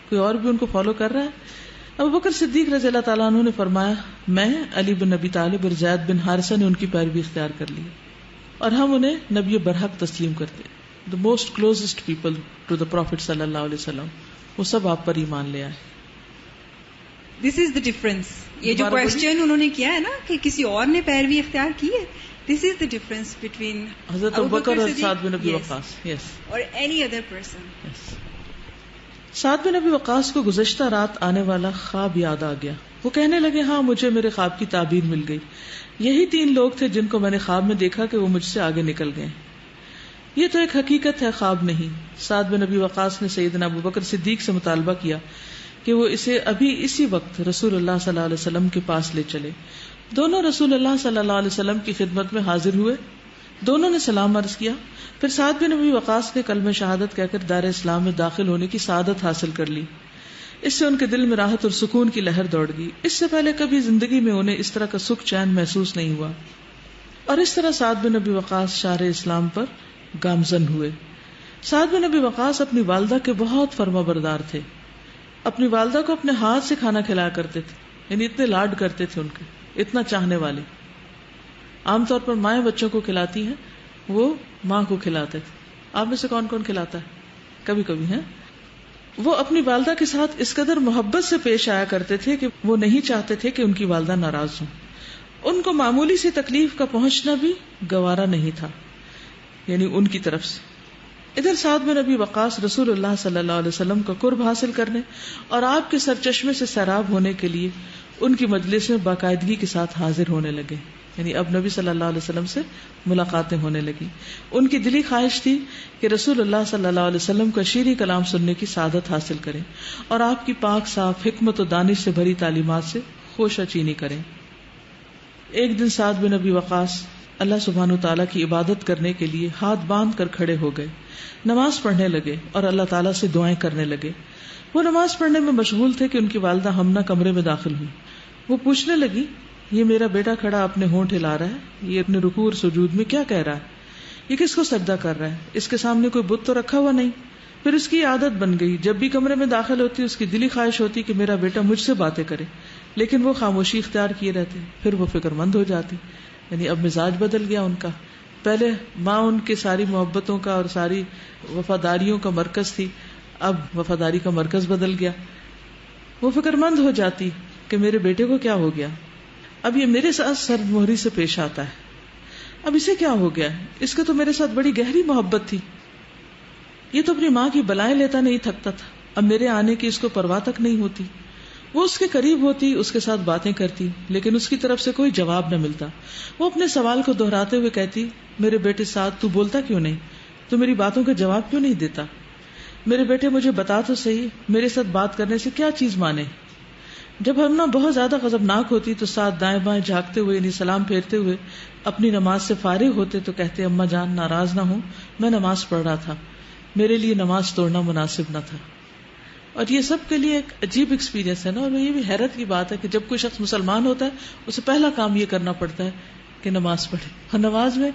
کوئی اور بھی ان کو فالو کر رہا ہے؟ ابو بکر صدیق رضی اللہ تعالیٰ عنہ نے فرمایا میں, علی بن ابی طالب اور زید بن حارثہ نے ان کی پیروی اختیار کر لی اور ہم انہیں نبی برحق تسلیم کرتے. the most closest people to the Prophet sallallahu alaihi wasallam, وہ سب آپ پر ایمان لے آئے. دس از دا ڈفرنس. یہ جو کوشچن انہوں نے کیا ہے نا کہ کسی اور نے پیروی اختیار کی ہے, دس از دا ڈفرنس بٹوین حضرت ابوبکر اور سعد بن ابی وقاص اور اینی ادر پرسن. سعد بن ابی وقاص کو گزشتہ رات آنے والا خواب یاد آ گیا. وہ کہنے لگے ہاں مجھے میرے خواب کی تعبیر مل گئی. یہی 3 لوگ تھے جن کو میں نے خواب میں دیکھا کہ وہ مجھ سے آگے نکل گئے. یہ تو ایک حقیقت ہے, خواب نہیں. سعد بن ابی وقاص نے سیدنا ابوبکر صدیق سے مطالبہ کیا کہ وہ اسے ابھی اسی وقت رسول اللہ صلی اللہ علیہ وسلم کے پاس لے چلے. دونوں رسول اللہ صلی اللہ علیہ وسلم کی خدمت میں حاضر ہوئے. دونوں نے سلام عرض کیا. پھر سعد بن ابی وقاص نے کلمہ شہادت کہہ کر دار اسلام میں داخل ہونے کی سعادت حاصل کر لی. اس سے ان کے دل میں راحت اور سکون کی لہر دوڑ گئی. اس سے پہلے کبھی زندگی میں انہیں اس طرح کا سکھ چین محسوس نہیں ہوا. اور اس طرح سعد بن ابی وقاص شار اسلام پر گامزن ہوئے. سعد بن ابی وقاص اپنی والدہ کے بہت فرما بردار تھے. اپنی والدہ کو اپنے ہاتھ سے کھانا کھلایا کرتے تھے, یعنی اتنے لاڈ کرتے تھے ان کے, اتنا چاہنے والے. عام طور پر مائیں بچوں کو کھلاتی ہیں, وہ ماں کو کھلاتے تھے. آپ میں سے کون کون کھلاتا ہے؟ کبھی کبھی ہیں. وہ اپنی والدہ کے ساتھ اس قدر محبت سے پیش آیا کرتے تھے کہ وہ نہیں چاہتے تھے کہ ان کی والدہ ناراض ہوں. ان کو معمولی سی تکلیف کا پہنچنا بھی گوارا نہیں تھا, یعنی ان کی طرف سے. ادھر سعد بن ابی وقاص رسول اللہ صلی اللہ علیہ وسلم کا قرب حاصل کرنے اور آپ کے سرچشمے سے سیراب ہونے کے لیے ان کی مجلس میں باقاعدگی کے ساتھ حاضر ہونے لگے. یعنی اب نبی صلی اللہ علیہ وسلم سے ملاقاتیں ہونے لگی. ان کی دلی خواہش تھی کہ رسول اللہ صلی اللہ علیہ وسلم کا شیریں کلام سننے کی سعادت حاصل کریں اور آپ کی پاک صاف حکمت و دانش سے بھری تعلیمات سے خوشہ چینی کریں. ایک دن سعد بن ابی وقاص اللہ سبحانہ وتعالیٰ کی عبادت کرنے کے لیے ہاتھ باندھ کر کھڑے ہو گئے, نماز پڑھنے لگے اور اللہ تعالیٰ سے دعائیں کرنے لگے. وہ نماز پڑھنے میں مشغول تھے کہ ان کی والدہ ہمنا کمرے میں داخل ہوئی. وہ پوچھنے لگی, یہ میرا بیٹا کھڑا اپنے ہونٹ ہلا رہا ہے, یہ اپنے رکوع اور سجود میں کیا کہہ رہا ہے, یہ کس کو سجدہ کر رہا ہے, اس کے سامنے کوئی بت تو رکھا ہوا نہیں. پھر اس کی عادت بن گئی, جب بھی کمرے میں داخل ہوتی اس کی دلی خواہش ہوتی کہ میرا بیٹا مجھ سے باتیں کرے, لیکن وہ خاموشی اختیار کیے رہتے. پھر وہ فکر مند ہو جاتی. یعنی اب مزاج بدل گیا ان کا. پہلے ماں ان کے ساری محبتوں کا اور ساری وفاداریوں کا مرکز تھی, اب وفاداری کا مرکز بدل گیا. وہ فکر مند ہو جاتی کہ میرے بیٹے کو کیا ہو گیا, اب یہ میرے ساتھ سرد مہری سے پیش آتا ہے, اب اسے کیا ہو گیا, اس کو تو میرے ساتھ بڑی گہری محبت تھی, یہ تو اپنی ماں کی بلائیں لیتا نہیں تھکتا تھا, اب میرے آنے کی اس کو پرواہ تک نہیں ہوتی. وہ اس کے قریب ہوتی, اس کے ساتھ باتیں کرتی, لیکن اس کی طرف سے کوئی جواب نہ ملتا. وہ اپنے سوال کو دہراتے ہوئے کہتی, میرے بیٹے ساتھ تو بولتا کیوں نہیں, تو میری باتوں کا جواب کیوں نہیں دیتا, میرے بیٹے مجھے بتا تو صحیح, میرے ساتھ بات کرنے سے کیا چیز مانے. جب ہم بہت زیادہ غضبناک ہوتی تو ساتھ دائیں بائیں جھانکتے ہوئے, یعنی سلام پھیرتے ہوئے اپنی نماز سے فارغ ہوتے تو کہتے, اماں جان ناراض نہ ہوں, میں نماز پڑھ رہا تھا, میرے لیے نماز توڑنا مناسب نہ تھا. اور یہ سب کے لیے ایک عجیب ایکسپیرینس ہے نا, اور یہ بھی حیرت کی بات ہے کہ جب کوئی شخص مسلمان ہوتا ہے اسے پہلا کام یہ کرنا پڑتا ہے کہ نماز پڑھے, اور نماز میں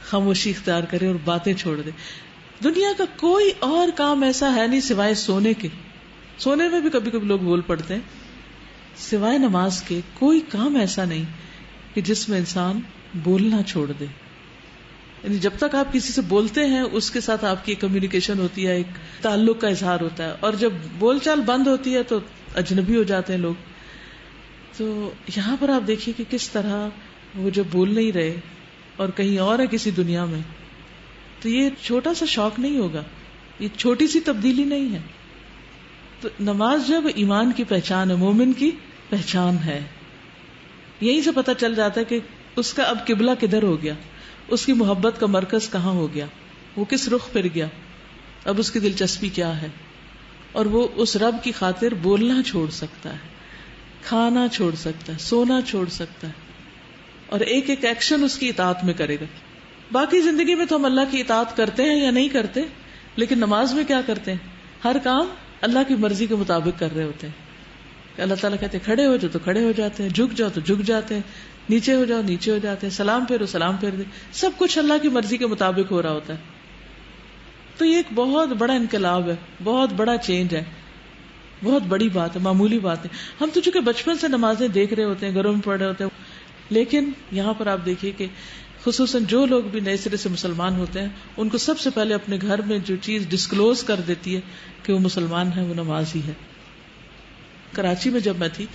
خاموشی اختیار کرے اور باتیں چھوڑ دے. دنیا کا کوئی اور کام ایسا ہے نہیں سوائے سونے کے, سونے میں بھی کبھی کبھی لوگ بول پڑتے ہیں, سوائے نماز کے کوئی کام ایسا نہیں کہ جس میں انسان بولنا چھوڑ دے. یعنی جب تک آپ کسی سے بولتے ہیں اس کے ساتھ آپ کی کمیونیکیشن ہوتی ہے, ایک تعلق کا اظہار ہوتا ہے, اور جب بول چال بند ہوتی ہے تو اجنبی ہو جاتے ہیں لوگ. تو یہاں پر آپ دیکھیے کہ کس طرح وہ جو بول نہیں رہے اور کہیں اور ہے کسی دنیا میں, تو یہ چھوٹا سا شوق نہیں ہوگا, یہ چھوٹی سی تبدیلی نہیں ہے. تو نماز جب ایمان کی پہچان ہے, مومن کی پہچان ہے, یہیں سے پتہ چل جاتا ہے کہ اس کا اب قبلہ کدھر ہو گیا, اس کی محبت کا مرکز کہاں ہو گیا, وہ کس رخ پھر گیا, اب اس کی دلچسپی کیا ہے. اور وہ اس رب کی خاطر بولنا چھوڑ سکتا ہے, کھانا چھوڑ سکتا ہے, سونا چھوڑ سکتا ہے, اور ایک ایک ایکشن اس کی اطاعت میں کرے گا. باقی زندگی میں تو ہم اللہ کی اطاعت کرتے ہیں یا نہیں کرتے, لیکن نماز میں کیا کرتے ہیں, ہر کام اللہ کی مرضی کے مطابق کر رہے ہوتے ہیں. اللہ تعالیٰ کہتے ہیں کھڑے ہو جاؤ تو کھڑے ہو جاتے ہیں, جھک جاؤ تو جھک جاتے ہیں, نیچے ہو جاؤ نیچے ہو جاتے ہیں, سلام پھیرو سلام پھیر دے, سب کچھ اللہ کی مرضی کے مطابق ہو رہا ہوتا ہے. تو یہ ایک بہت بڑا انقلاب ہے, بہت بڑا چینج ہے, بہت بڑی بات ہے, معمولی بات ہے. ہم تو چونکہ بچپن سے نمازیں دیکھ رہے ہوتے ہیں, گھروں میں پڑھ رہے ہوتے ہیں, لیکن یہاں پر آپ دیکھیے کہ خصوصاً جو لوگ بھی نئے سرے سے مسلمان ہوتے ہیں ان کو سب سے پہلے اپنے گھر میں جو چیز ڈسکلوز کر دیتی ہے کہ وہ مسلمان ہے وہ نماز ہی ہے. کراچی میں جب میں تھی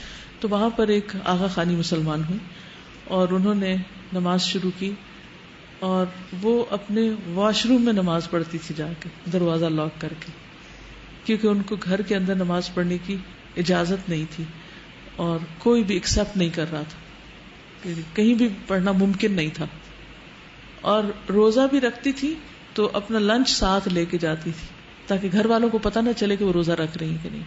تو وہاں پر ایک آغا خانی مسلمان ہوئی اور انہوں نے نماز شروع کی اور وہ اپنے واش روم میں نماز پڑھتی تھی جا کے دروازہ لاک کر کے, کیونکہ ان کو گھر کے اندر نماز پڑھنے کی اجازت نہیں تھی اور کوئی بھی ایکسپٹ نہیں کر رہا تھا, کہیں بھی پڑھنا ممکن نہیں تھا. اور روزہ بھی رکھتی تھی تو اپنا لنچ ساتھ لے کے جاتی تھی تاکہ گھر والوں کو پتہ نہ چلے کہ وہ روزہ رکھ رہی ہیں کہ نہیں.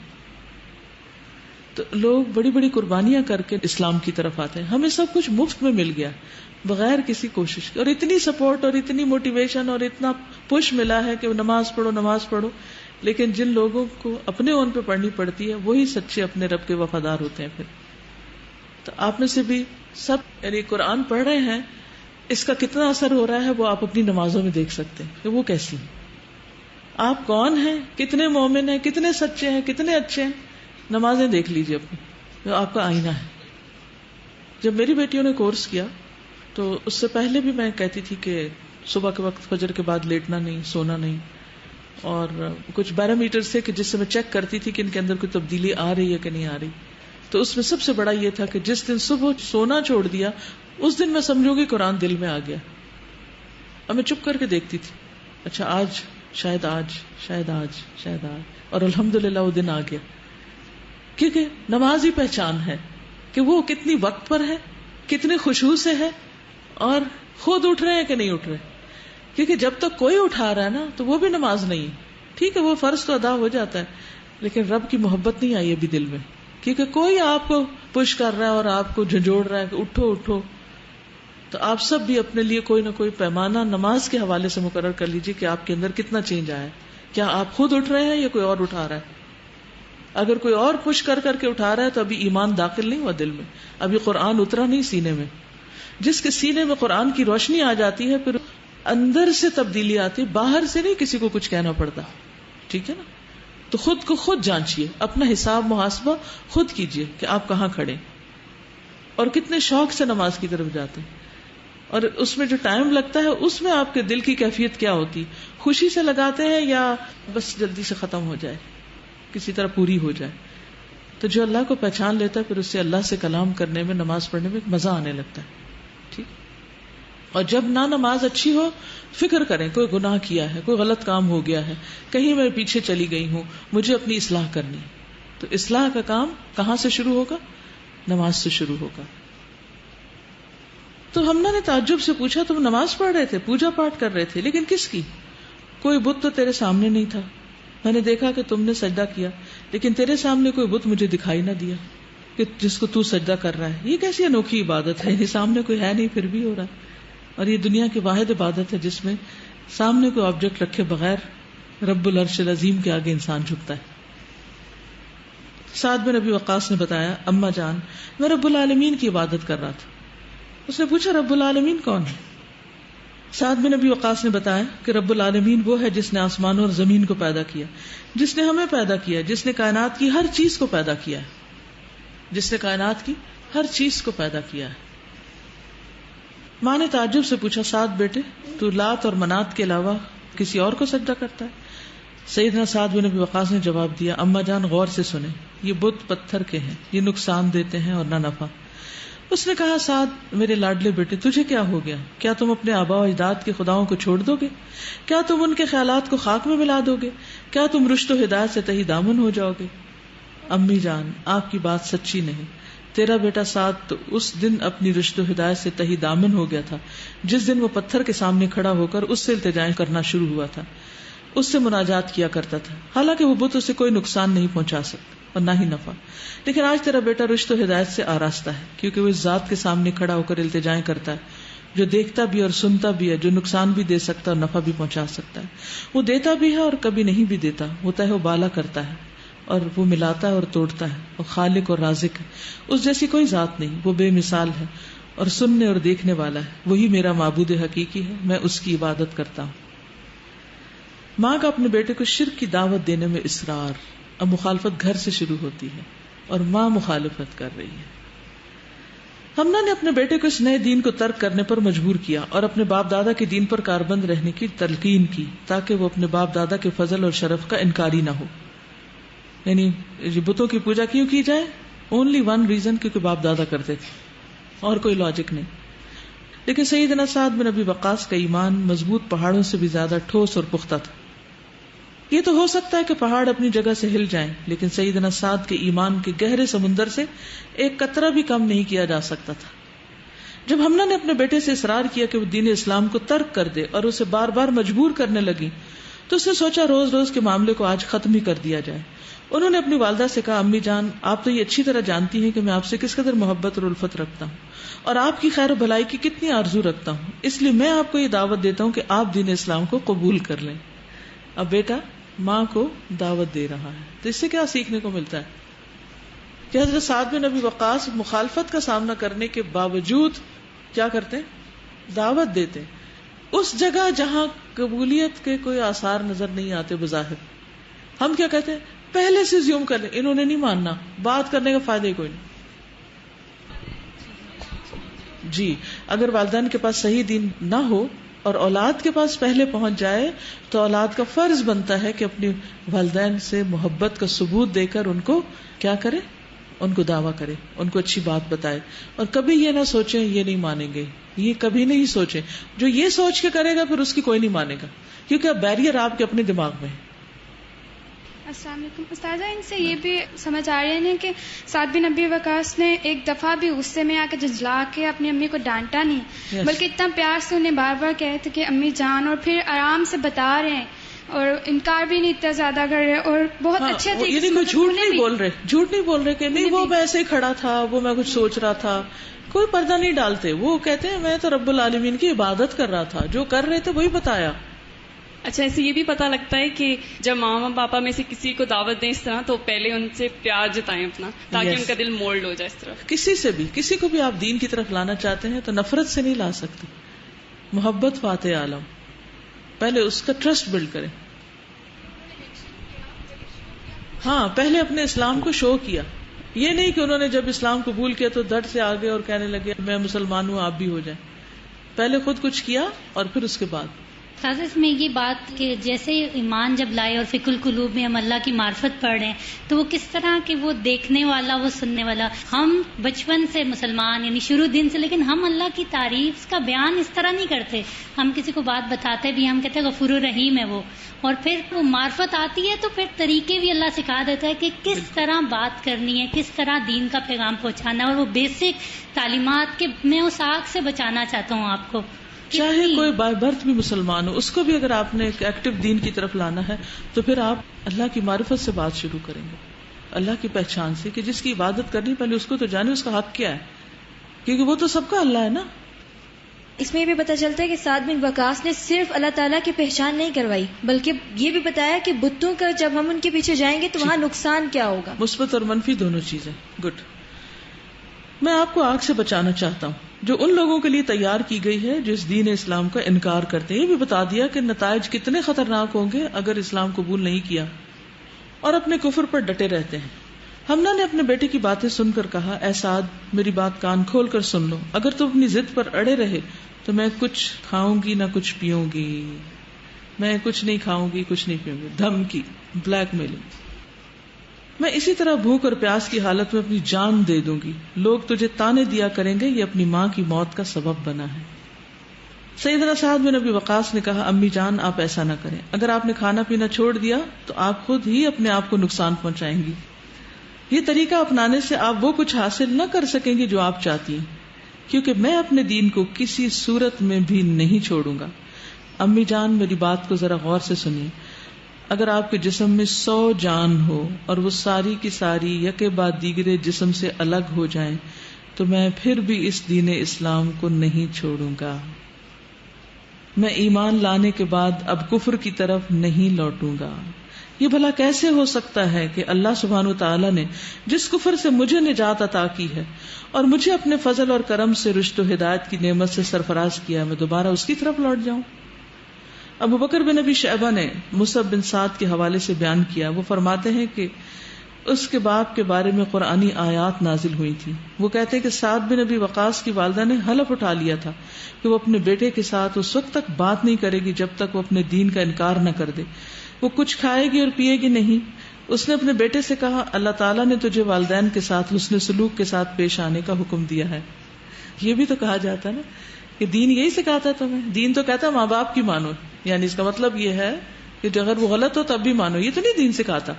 تو لوگ بڑی بڑی قربانیاں کر کے اسلام کی طرف آتے ہیں. ہمیں سب کچھ مفت میں مل گیا بغیر کسی کوشش کے, اور اتنی سپورٹ اور اتنی موٹیویشن اور اتنا پش ملا ہے کہ نماز پڑھو. لیکن جن لوگوں کو اپنے اون پہ پڑھنی پڑتی ہے وہی سچے اپنے رب کے وفادار ہوتے ہیں. پھر تو آپ میں سے بھی سب یعنی قرآن پڑھ رہے ہیں, اس کا کتنا اثر ہو رہا ہے وہ آپ اپنی نمازوں میں دیکھ سکتے ہیں کہ وہ کیسی ہیں, آپ کون ہیں, کتنے مومن ہیں, کتنے سچے ہیں, کتنے اچھے ہیں. نمازیں دیکھ لیجیے اپنی, جو آپ کا آئینہ ہے. جب میری بیٹیوں نے کورس کیا تو اس سے پہلے بھی میں کہتی تھی کہ صبح کے وقت فجر کے بعد لیٹنا نہیں, سونا نہیں, اور کچھ پیرامیٹر تھے کہ جس سے میں چیک کرتی تھی کہ ان کے اندر کوئی تبدیلی آ رہی ہے کہ نہیں آ رہی. تو اس میں سب سے بڑا یہ تھا کہ جس دن صبح سونا چھوڑ دیا اس دن میں سمجھوں گی قرآن دل میں آ گیا. اور میں چپ کر کے دیکھتی تھی, اچھا آج شاید آج, اور الحمدللہ وہ دن آ گیا. کیونکہ نماز ہی پہچان ہے کہ وہ کتنی وقت پر ہے, کتنے خشوع سے ہے, اور خود اٹھ رہے ہیں کہ نہیں اٹھ رہے. کیونکہ جب تک کوئی اٹھا رہا ہے نا تو وہ بھی نماز نہیں. ٹھیک ہے وہ فرض تو ادا ہو جاتا ہے, لیکن رب کی محبت نہیں آئی ابھی دل میں, کیونکہ کوئی آپ کو پش کر رہا ہے اور آپ کو جھنجھوڑ رہا ہے کہ اٹھو. تو آپ سب بھی اپنے لیے کوئی نہ کوئی پیمانہ نماز کے حوالے سے مقرر کر لیجیے کہ آپ کے اندر کتنا چینج آیا ہے. کیا آپ خود اٹھ رہے ہیں یا کوئی اور اٹھا رہا ہے؟ اگر کوئی اور پش کر کے اٹھا رہا ہے تو ابھی ایمان داخل نہیں ہوا دل میں, ابھی قرآن اترا نہیں سینے میں. جس کے سینے میں قرآن کی روشنی آ جاتی ہے پھر اندر سے تبدیلی آتی, باہر سے نہیں کسی کو کچھ کہنا پڑتا. ٹھیک ہے نا؟ تو خود کو خود جانچیے, اپنا حساب محاسبہ خود کیجیے کہ آپ کہاں کھڑے اور کتنے شوق سے نماز کی طرف جاتے ہیں, اور اس میں جو ٹائم لگتا ہے اس میں آپ کے دل کی کیفیت کیا ہوتی, خوشی سے لگاتے ہیں یا بس جلدی سے ختم ہو جائے, کسی طرح پوری ہو جائے. تو جو اللہ کو پہچان لیتا ہے پھر اس سے اللہ سے کلام کرنے میں, نماز پڑھنے میں مزہ آنے لگتا ہے. ٹھیک. اور جب نہ نماز اچھی ہو فکر کریں کوئی گناہ کیا ہے, کوئی غلط کام ہو گیا ہے, کہیں میں پیچھے چلی گئی ہوں, مجھے اپنی اصلاح کرنی ہے. تو اصلاح کا کام کہاں سے شروع ہوگا؟ نماز سے شروع ہوگا. تو ہم نے تعجب سے پوچھا تم نماز پڑھ رہے تھے, پوجا پاٹ کر رہے تھے, لیکن کس کی؟ کوئی بت تو تیرے سامنے نہیں تھا. میں نے دیکھا کہ تم نے سجدہ کیا, لیکن تیرے سامنے کوئی بت مجھے دکھائی نہ دیا کہ جس کو تو سجدہ کر رہا ہے. یہ کیسی انوکھی عبادت ہے, یہ سامنے کوئی ہے نہیں پھر بھی ہو رہا ہے. اور یہ دنیا کی واحد عبادت ہے جس میں سامنے کوئی آبجیکٹ رکھے بغیر رب العرش العظیم کے آگے انسان جھکتا ہے. سعد بن ابی وقاص نے بتایا, اما جان میں رب العالمین کی عبادت کر رہا تھا. اس نے پوچھا رب العالمین کون ہے؟ سعد بن ابی وقاص نے بتایا کہ رب العالمین وہ ہے جس نے آسمانوں اور زمین کو پیدا کیا, جس نے ہمیں پیدا کیا, جس نے کائنات کی ہر چیز کو پیدا کیا ہے, جس نے کائنات کی ہر چیز کو پیدا کیا ہے. ماں نے تعجب سے پوچھا, سعد بیٹے تو لات اور منات کے علاوہ کسی اور کو سجدہ کرتا ہے؟ سیدنا سعد بن ابی وقاص نے جواب دیا, اما جان غور سے سنیں, یہ بت پتھر کے ہیں, یہ نقصان دیتے ہیں اور نہ نفع. اس نے کہا, سعد میرے لاڈلے بیٹے تجھے کیا ہو گیا؟ کیا تم اپنے آبا و اجداد کے خداؤں کو چھوڑ دو گے؟ کیا تم ان کے خیالات کو خاک میں ملا دو گے؟ کیا تم رشد و ہدایت سے تہی دامن ہو جاؤ گے؟ امی جان آپ کی بات سچی نہیں. تیرا بیٹا سعد تو اس دن اپنی رشد و ہدایت سے تہی دامن ہو گیا تھا جس دن وہ پتھر کے سامنے کھڑا ہو کر اس سے التجائیں کرنا شروع ہوا تھا, اس سے مناجات کیا کرتا تھا, حالانکہ وہ بت اسے کوئی نقصان نہیں پہنچا سکتا اور نہ ہی نفع. لیکن آج تیرا بیٹا رشد و ہدایت سے آراستہ ہے, کیونکہ وہ اس ذات کے سامنے کھڑا ہو کر التجائیں کرتا ہے جو دیکھتا بھی اور سنتا بھی ہے, جو نقصان بھی دے سکتا اور نفع بھی پہنچا سکتا ہے. وہ دیتا بھی ہے اور کبھی نہیں بھی دیتا, وہ تہ و بالا کرتا ہے اور وہ ملاتا ہے اور توڑتا ہے, وہ خالق اور رازق ہے, اس جیسی کوئی ذات نہیں, وہ بے مثال ہے اور سننے اور دیکھنے والا ہے. وہی میرا معبود حقیقی ہے, میں اس کی عبادت کرتا ہوں. ماں کا اپنے بیٹے کو شرک کی دعوت دینے میں اصرار. اب مخالفت گھر سے شروع ہوتی ہے اور ماں مخالفت کر رہی ہے. حمنا نے اپنے بیٹے کو اس نئے دین کو ترک کرنے پر مجبور کیا اور اپنے باپ دادا کے دین پر کاربند رہنے کی تلقین کی تاکہ وہ اپنے باپ دادا کے فضل اور شرف کا انکاری نہ ہو. یعنی بتوں کی پوجا کیوں کی جائے؟ اونلی ون ریزن، کیونکہ باپ دادا کرتے تھے اور کوئی لاجک نہیں. لیکن سیدنا سعد بن ابی وقاص کا ایمان مضبوط پہاڑوں سے بھی زیادہ ٹھوس اور پختہ تھا. یہ تو ہو سکتا ہے کہ پہاڑ اپنی جگہ سے ہل جائیں، لیکن سیدنا سعد کے ایمان کے گہرے سمندر سے ایک قطرہ بھی کم نہیں کیا جا سکتا تھا. جب حمنا نے اپنے بیٹے سے اصرار کیا کہ وہ دین اسلام کو ترک کر دے اور اسے بار بار مجبور کرنے لگی تو اس نے سوچا روز روز کے معاملے کو آج ختم ہی کر دیا جائے. انہوں نے اپنی والدہ سے کہا، امی جان، آپ تو یہ اچھی طرح جانتی ہیں کہ میں آپ سے کس قدر محبت اور الفت رکھتا ہوں اور آپ کی خیر و بھلائی کی کتنی آرزو رکھتا ہوں، اس لیے میں آپ کو یہ دعوت دیتا ہوں کہ آپ دین اسلام کو قبول کر لیں. اب بیٹا ماں کو دعوت دے رہا ہے، تو اس سے کیا سیکھنے کو ملتا ہے کہ حضرت سعد بن ابی وقاص مخالفت کا سامنا کرنے کے باوجود کیا کرتے ہیں؟ دعوت دیتے اس جگہ جہاں قبولیت کے کوئی آثار نظر نہیں آتے بظاہر. ہم کیا کہتے ہیں؟ پہلے سے زیوم کر لیں، انہوں نے نہیں ماننا، بات کرنے کا فائدہ ہی کوئی نہیں. جی اگر والدین کے پاس صحیح دین نہ ہو اور اولاد کے پاس پہلے پہنچ جائے تو اولاد کا فرض بنتا ہے کہ اپنی والدین سے محبت کا ثبوت دے کر ان کو کیا کرے؟ ان کو دعویٰ کرے، ان کو اچھی بات بتائے، اور کبھی یہ نہ سوچیں یہ نہیں مانیں گے، یہ کبھی نہیں سوچیں. جو یہ سوچ کے کرے گا پھر اس کی کوئی نہیں مانے گا، کیونکہ اب بیریئر آپ کے اپنے دماغ میں ہے. السلام علیکم استاذہ، ان سے یہ بھی سمجھ آ رہے ہیں کہ سعد بن ابی وقاص نے ایک دفعہ بھی غصے میں آ کے جھنجلا کے اپنی امی کو ڈانٹا نہیں، بلکہ اتنا پیار سے انہیں بار بار کہے تھے کہ امی جان، اور پھر آرام سے بتا رہے ہیں اور انکار بھی نہیں اتنا زیادہ کر رہے، اور بہت اچھے طریقے سے جھوٹ نہیں بول رہے کہ نہیں وہ میں ایسے ہی کھڑا تھا، وہ میں کچھ سوچ رہا تھا، کوئی پردہ نہیں ڈالتے. وہ کہتے ہیں میں تو رب العالمین کی عبادت کر رہا تھا، جو کر رہے تھے وہی بتایا. اچھا، اسے یہ بھی پتا لگتا ہے کہ جب ماما پاپا میں سے کسی کو دعوت دیں اس طرح تو پہلے ان سے پیار جتائیں اپنا، تاکہ ان کا دل مولڈ ہو جائے اس طرح. کسی سے بھی، کسی کو بھی آپ دین کی طرف لانا چاہتے ہیں تو نفرت سے نہیں لا سکتے. محبت فاتح عالم، پہلے اس کا ٹرسٹ بلڈ کریں. ہاں پہلے اپنے اسلام کو شو کیا، یہ نہیں کہ انہوں نے جب اسلام قبول کیا تو دڑ سے آگے اور کہنے لگے میں مسلمان ہوں آپ بھی ہو جائیں. پہلے خود کچھ کیا اور پھر اس کے بعد. خاص اس میں یہ بات کہ جیسے ایمان جب لائے اور فقہ القلوب میں ہم اللہ کی معرفت پڑھ رہے ہیں تو وہ کس طرح کہ وہ دیکھنے والا وہ سننے والا. ہم بچپن سے مسلمان یعنی شروع دن سے، لیکن ہم اللہ کی تعریف کا بیان اس طرح نہیں کرتے. ہم کسی کو بات بتاتے بھی ہم کہتے ہیں غفور الرحیم ہے وہ، اور پھر وہ معرفت آتی ہے تو پھر طریقے بھی اللہ سکھا دیتا ہے کہ کس طرح بات کرنی ہے، کس طرح دین کا پیغام پہنچانا ہے. اور وہ بیسک تعلیمات کے میں اس آگ سے بچانا چاہتا ہوں آپ کو. چاہے کوئی بائی برتھ بھی مسلمان ہو، اس کو بھی اگر آپ نے ایک ایکٹیو دین کی طرف لانا ہے تو پھر آپ اللہ کی معرفت سے بات شروع کریں گے، اللہ کی پہچان سے کہ جس کی عبادت کرنی پہلے اس کو تو جانے اس کا حق کیا ہے، کیونکہ وہ تو سب کا اللہ ہے نا. اس میں یہ بھی پتہ چلتا ہے کہ سعد بن وقاص نے صرف اللہ تعالیٰ کی پہچان نہیں کروائی، بلکہ یہ بھی بتایا کہ بتوں کا جب ہم ان کے پیچھے جائیں گے تو وہاں نقصان کیا ہوگا. مثبت اور منفی دونوں چیزیں. گڈ. میں آپ کو آگ سے بچانا چاہتا ہوں جو ان لوگوں کے لیے تیار کی گئی ہے جو اس دین اسلام کا انکار کرتے ہیں. یہ بھی بتا دیا کہ نتائج کتنے خطرناک ہوں گے اگر اسلام قبول نہیں کیا اور اپنے کفر پر ڈٹے رہتے ہیں. حمنا نے اپنے بیٹے کی باتیں سن کر کہا، اے سعد میری بات کان کھول کر سن لو، اگر تم اپنی ضد پر اڑے رہے تو میں کچھ کھاؤں گی نہ کچھ پیوں گی. میں کچھ نہیں کھاؤں گی کچھ نہیں پیوں گی. دھمکی، بلیک میلنگ. میں اسی طرح بھوک اور پیاس کی حالت میں اپنی جان دے دوں گی. لوگ تجھے تانے دیا کریں گے یہ اپنی ماں کی موت کا سبب بنا ہے. سیدنا سعد بن ابی وقاص نے کہا، امی جان آپ ایسا نہ کریں، اگر آپ نے کھانا پینا چھوڑ دیا تو آپ خود ہی اپنے آپ کو نقصان پہنچائیں گی. یہ طریقہ اپنانے سے آپ وہ کچھ حاصل نہ کر سکیں گی جو آپ چاہتی ہیں، کیونکہ میں اپنے دین کو کسی صورت میں بھی نہیں چھوڑوں گا. امی جان میری بات کو ذرا غور سے سنیے. اگر آپ کے جسم میں 100 جان ہو اور وہ ساری کی ساری یکے بعد دیگرے جسم سے الگ ہو جائیں تو میں پھر بھی اس دین اسلام کو نہیں چھوڑوں گا. میں ایمان لانے کے بعد اب کفر کی طرف نہیں لوٹوں گا. یہ بھلا کیسے ہو سکتا ہے کہ اللہ سبحانہ وتعالی نے جس کفر سے مجھے نجات عطا کی ہے اور مجھے اپنے فضل اور کرم سے رشد و ہدایت کی نعمت سے سرفراز کیا، میں دوبارہ اس کی طرف لوٹ جاؤں. ابو بکر بن ابی شیبہ نے مصعب بن سعد کے حوالے سے بیان کیا، وہ فرماتے ہیں کہ اس کے باپ کے بارے میں قرآنی آیات نازل ہوئی تھی. وہ کہتے ہیں کہ سعد بن ابی وقاص کی والدہ نے حلف اٹھا لیا تھا کہ وہ اپنے بیٹے کے ساتھ اس وقت تک بات نہیں کرے گی جب تک وہ اپنے دین کا انکار نہ کر دے. وہ کچھ کھائے گی اور پیے گی نہیں. اس نے اپنے بیٹے سے کہا اللہ تعالیٰ نے تجھے والدین کے ساتھ حسن سلوک کے ساتھ پیش آنے کا حکم دیا ہے. یہ بھی تو کہا جاتا ہے نا کہ دین یہی سکھاتا ہے تمہیں. دین تو کہتا ہے ماں باپ کی مانو, یعنی اس کا مطلب یہ ہے کہ اگر وہ غلط ہو تب بھی مانو. یہ تو نہیں دین سکھاتا.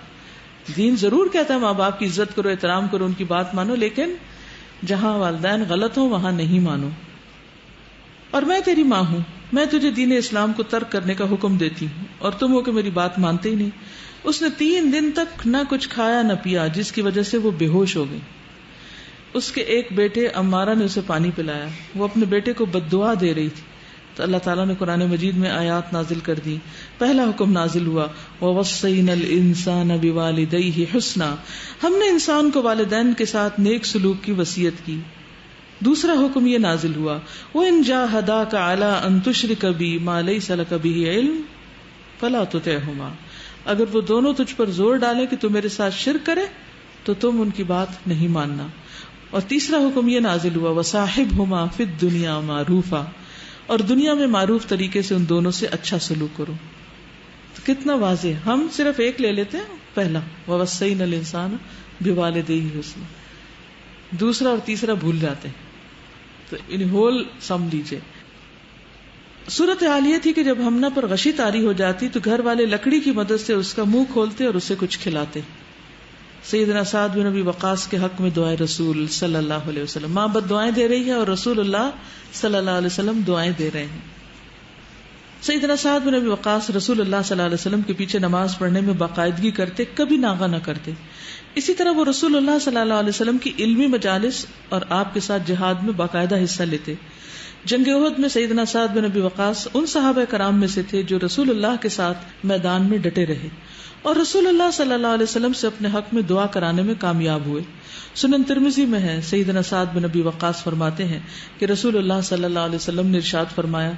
دین ضرور کہتا ہے ماں باپ کی عزت کرو, احترام کرو, ان کی بات مانو, لیکن جہاں والدین غلط ہوں وہاں نہیں مانو. اور میں تیری ماں ہوں, میں تجھے دین اسلام کو ترک کرنے کا حکم دیتی ہوں اور تم ہو کہ میری بات مانتے ہی نہیں. اس نے 3 دن تک نہ کچھ کھایا نہ پیا, جس کی وجہ سے وہ بے ہوش ہو گئی. اس کے ایک بیٹے عمارہ نے اسے پانی پلایا. وہ اپنے بیٹے کو بددعا دے رہی تھی تو اللہ تعالیٰ نے قرآن مجید میں آیات نازل کر دی. پہلا حکم نازل ہوا وَوَصَّيْنَا الْإِنسَانَ بِوَالِدَيْهِ حُسْنًا, ہم نے انسان کو والدین کے ساتھ نیک سلوک کی وصیت کی. دوسرا حکم یہ نازل ہوا وَإِن جَاهَدَاكَ عَلَىٰ أَن تُشْرِكَ بِي مَا لَيْسَ لَكَ بِهِ عِلْمٌ فَلَا تُطِعْهُمَا, اگر وہ دونوں تجھ پر زور ڈالے کہ تو میرے ساتھ شرک کرے تو تم ان کی بات نہیں ماننا. اور تیسرا حکم یہ نازل ہوا وَصَاحِبْهُمَا فِي الدُّنْيَا مَعْرُوفًا, اور دنیا میں معروف طریقے سے ان دونوں سے اچھا سلوک کرو. تو کتنا واضح. ہم صرف ایک لے لیتے ہیں پہلا وَوَصَّيْنَا الْإِنسَانَ بِوَالِدَيْهِ حُسْنًا, دوسرا اور تیسرا بھول جاتے ہیں. تو ان ہول سم لیجیے. صورت حال یہ تھی کہ جب ہمنا پر غشی طاری ہو جاتی تو گھر والے لکڑی کی مدد سے اس کا منہ کھولتے اور اسے کچھ کھلاتے. سیدنا سعد بن ابی وقاص کے حق میں دعائے رسول صلی اللہ علیہ وسلم. ماں بد دعائیں دے رہی ہے اور رسول اللہ صلی اللہ علیہ وسلم دعائیں دے رہے ہیں. سیدنا سعد بن ابی وقاص رسول اللہ صلی اللہ علیہ وسلم کے پیچھے نماز پڑھنے میں باقاعدگی کرتے, کبھی ناغہ نہ کرتے. اسی طرح وہ رسول اللہ صلی اللہ علیہ وسلم کی علمی مجالس اور آپ کے ساتھ جہاد میں باقاعدہ حصہ لیتے. جنگ احد میں سیدنا سعد بن ابی وقاص ان صحابہ کرام میں سے تھے جو رسول اللہ کے ساتھ میدان میں ڈٹے رہے اور رسول اللہ صلی اللہ علیہ وسلم سے اپنے حق میں دعا کرانے میں کامیاب ہوئے. سنن ترمذی میں ہے, سیدنا سعد بن ابی وقاص فرماتے ہیں کہ رسول اللہ صلی اللہ علیہ وسلم نے ارشاد فرمایا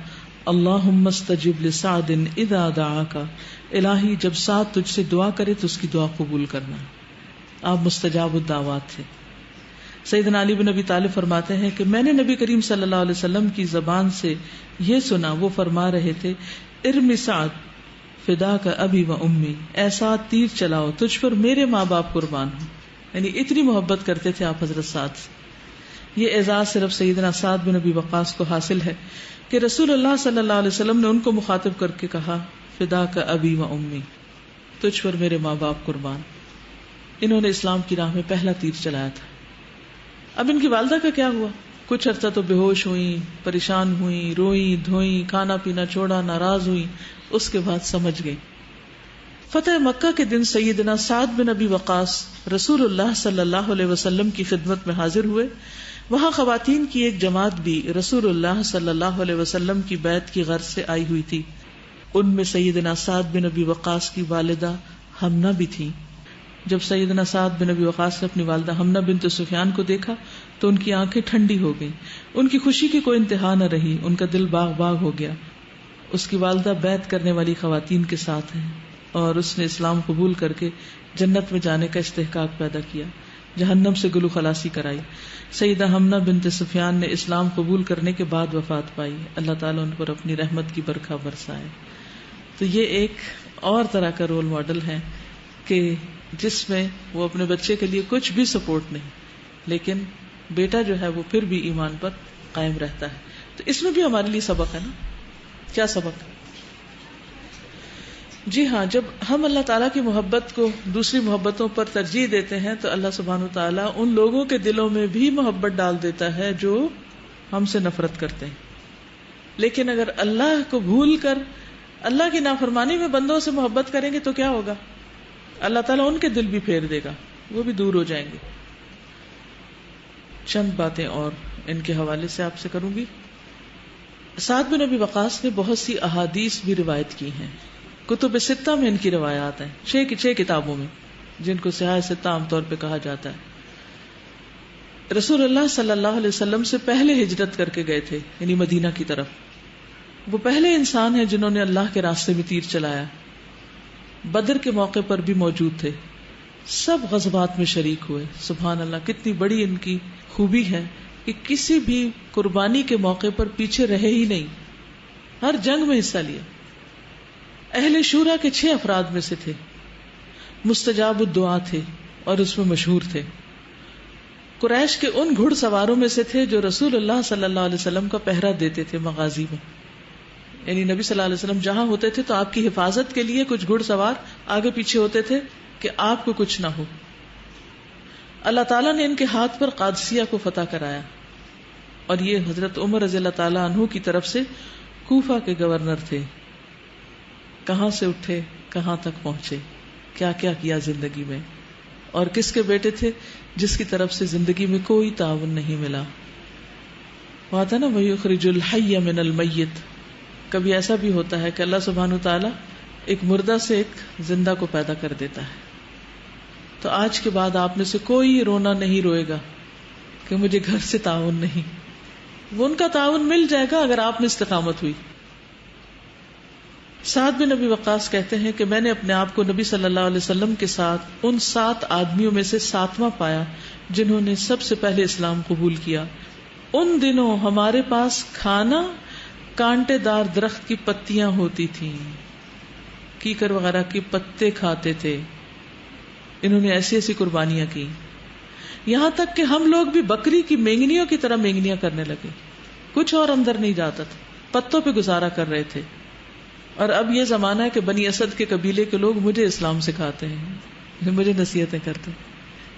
اللہم استجب لسعد اذا دعاک, الہی جب سعد تجھ سے دعا کرے تو اس کی دعا قبول کرنا. آپ مستجاب الدعوات تھے. سیدنا علی بن ابی طالب فرماتے ہیں کہ میں نے نبی کریم صلی اللہ علیہ وسلم کی زبان سے یہ سنا, وہ فرما رہے تھے ارمی سعد فدا کا ابی و امی, ایسا تیر چلاؤ تجھ پر میرے ماں باپ قربان ہوں. یعنی اتنی محبت کرتے تھے آپ حضرت سعد سے. یہ اعزاز صرف سیدنا سعد بن ابی وقاص کو حاصل ہے کہ رسول اللہ صلی اللہ علیہ وسلم نے ان کو مخاطب کر کے کہا فدا کا ابی و امی, تجھ پر میرے ماں باپ قربان. انہوں نے اسلام کی راہ میں پہلا تیر چلایا تھا. اب ان کی والدہ کا کیا ہوا؟ کچھ عرصہ تو بے ہوش ہوئی, پریشان ہوئی, روئی دھوئی, کھانا پینا چھوڑا, ناراض ہوئی. اس کے بعد سمجھ گئی. فتح مکہ کے دن سیدنا سعد بن ابی وقاص رسول اللہ صلی اللہ علیہ وسلم کی خدمت میں حاضر ہوئے. وہاں خواتین کی ایک جماعت بھی رسول اللہ صلی اللہ علیہ وسلم کی بیعت کی غرض سے آئی ہوئی تھی. ان میں سیدنا سعد بن ابی وقاص کی والدہ حمنہ بھی تھی. جب سیدنا سعد بن ابی وقاص نے اپنی والدہ حمنہ بنت سفیان کو دیکھا تو ان کی آنکھیں ٹھنڈی ہو گئیں. ان کی خوشی کی کوئی انتہا نہ رہی, ان کا دل باغ باغ ہو گیا. اس کی والدہ بیعت کرنے والی خواتین کے ساتھ ہیں اور اس نے اسلام قبول کر کے جنت میں جانے کا استحقاق پیدا کیا, جہنم سے گلو خلاصی کرائی. سیدہ حمنہ بنت سفیان نے اسلام قبول کرنے کے بعد وفات پائی. اللہ تعالیٰ ان پر اپنی رحمت کی برکھا برسائے. تو یہ ایک اور طرح کا رول ماڈل ہے کہ جس میں وہ اپنے بچے کے لیے کچھ بھی سپورٹ نہیں, لیکن بیٹا جو ہے وہ پھر بھی ایمان پر قائم رہتا ہے. تو اس میں بھی ہمارے لیے سبق ہے نا. کیا سبق؟ جی ہاں, جب ہم اللہ تعالیٰ کی محبت کو دوسری محبتوں پر ترجیح دیتے ہیں تو اللہ سبحانہ و تعالیٰ ان لوگوں کے دلوں میں بھی محبت ڈال دیتا ہے جو ہم سے نفرت کرتے ہیں. لیکن اگر اللہ کو بھول کر اللہ کی نافرمانی میں بندوں سے محبت کریں گے تو کیا ہوگا؟ اللہ تعالیٰ ان کے دل بھی پھیر دے گا, وہ بھی دور ہو جائیں گے. چند باتیں اور ان کے حوالے سے آپ سے کروں گی. سعد بن ابی وقاص نے بہت سی احادیث بھی روایت کی ہیں. کتب ستہ میں ان کی روایات ہیں, 6 کتابوں میں, جن کو سیاہ ستہ عام طور پہ کہا جاتا ہے. رسول اللہ صلی اللہ علیہ وسلم سے پہلے ہجرت کر کے گئے تھے, یعنی مدینہ کی طرف. وہ پہلے انسان ہیں جنہوں نے اللہ کے راستے میں تیر چلایا. بدر کے موقع پر بھی موجود تھے. سب غزوات میں شریک ہوئے. سبحان اللہ, کتنی بڑی ان کی خوبی ہے کہ کسی بھی قربانی کے موقع پر پیچھے رہے ہی نہیں, ہر جنگ میں حصہ لیا. اہل شورا کے 6 افراد میں سے تھے, مستجاب الدعا تھے اور اس میں مشہور تھے. قریش کے ان گھڑ سواروں میں سے تھے جو رسول اللہ صلی اللہ علیہ وسلم کا پہرا دیتے تھے مغازی میں. یعنی نبی صلی اللہ علیہ وسلم جہاں ہوتے تھے تو آپ کی حفاظت کے لیے کچھ گھڑ سوار آگے پیچھے ہوتے تھے کہ آپ کو کچھ نہ ہو. اللہ تعالیٰ نے ان کے ہاتھ پر قادسیہ کو فتح کرایا, اور یہ حضرت عمر رضی اللہ تعالیٰ عنہ کی طرف سے کوفہ کے گورنر تھے. کہاں سے اٹھے کہاں تک پہنچے, کیا کیا کیا زندگی میں, اور کس کے بیٹے تھے جس کی طرف سے زندگی میں کوئی تعاون نہیں ملا. وہ آتا نا وَيُخْرِجُ الْحَيَّ مِنَ الْمَيِّتِ. کبھی ایسا بھی ہوتا ہے کہ اللہ سبحانہ وتعالیٰ ایک مردہ سے ایک زندہ کو پیدا کر دیتا ہے. تو آج کے بعد آپ میں سے کوئی رونا نہیں روئے گا کہ مجھے گھر سے تعاون نہیں. وہ ان کا تعاون مل جائے گا اگر آپ میں استقامت ہوئی. سعد بن ابی وقاص کہتے ہیں کہ میں نے اپنے آپ کو نبی صلی اللہ علیہ وسلم کے ساتھ ان 7 آدمیوں میں سے 7واں پایا جنہوں نے سب سے پہلے اسلام قبول کیا. ان دنوں ہمارے پاس کھانا کانٹے دار درخت کی پتیاں ہوتی تھیں, کیکر وغیرہ کے پتے کھاتے تھے. انہوں نے ایسی ایسی قربانیاں کی, یہاں تک کہ ہم لوگ بھی بکری کی مینگنیوں کی طرح مینگنیاں کرنے لگے. کچھ اور اندر نہیں جاتا تھا, پتوں پہ گزارا کر رہے تھے. اور اب یہ زمانہ ہے کہ بنی اسد کے قبیلے کے لوگ مجھے اسلام سکھاتے ہیں, مجھے نصیحتیں کرتے ہیں.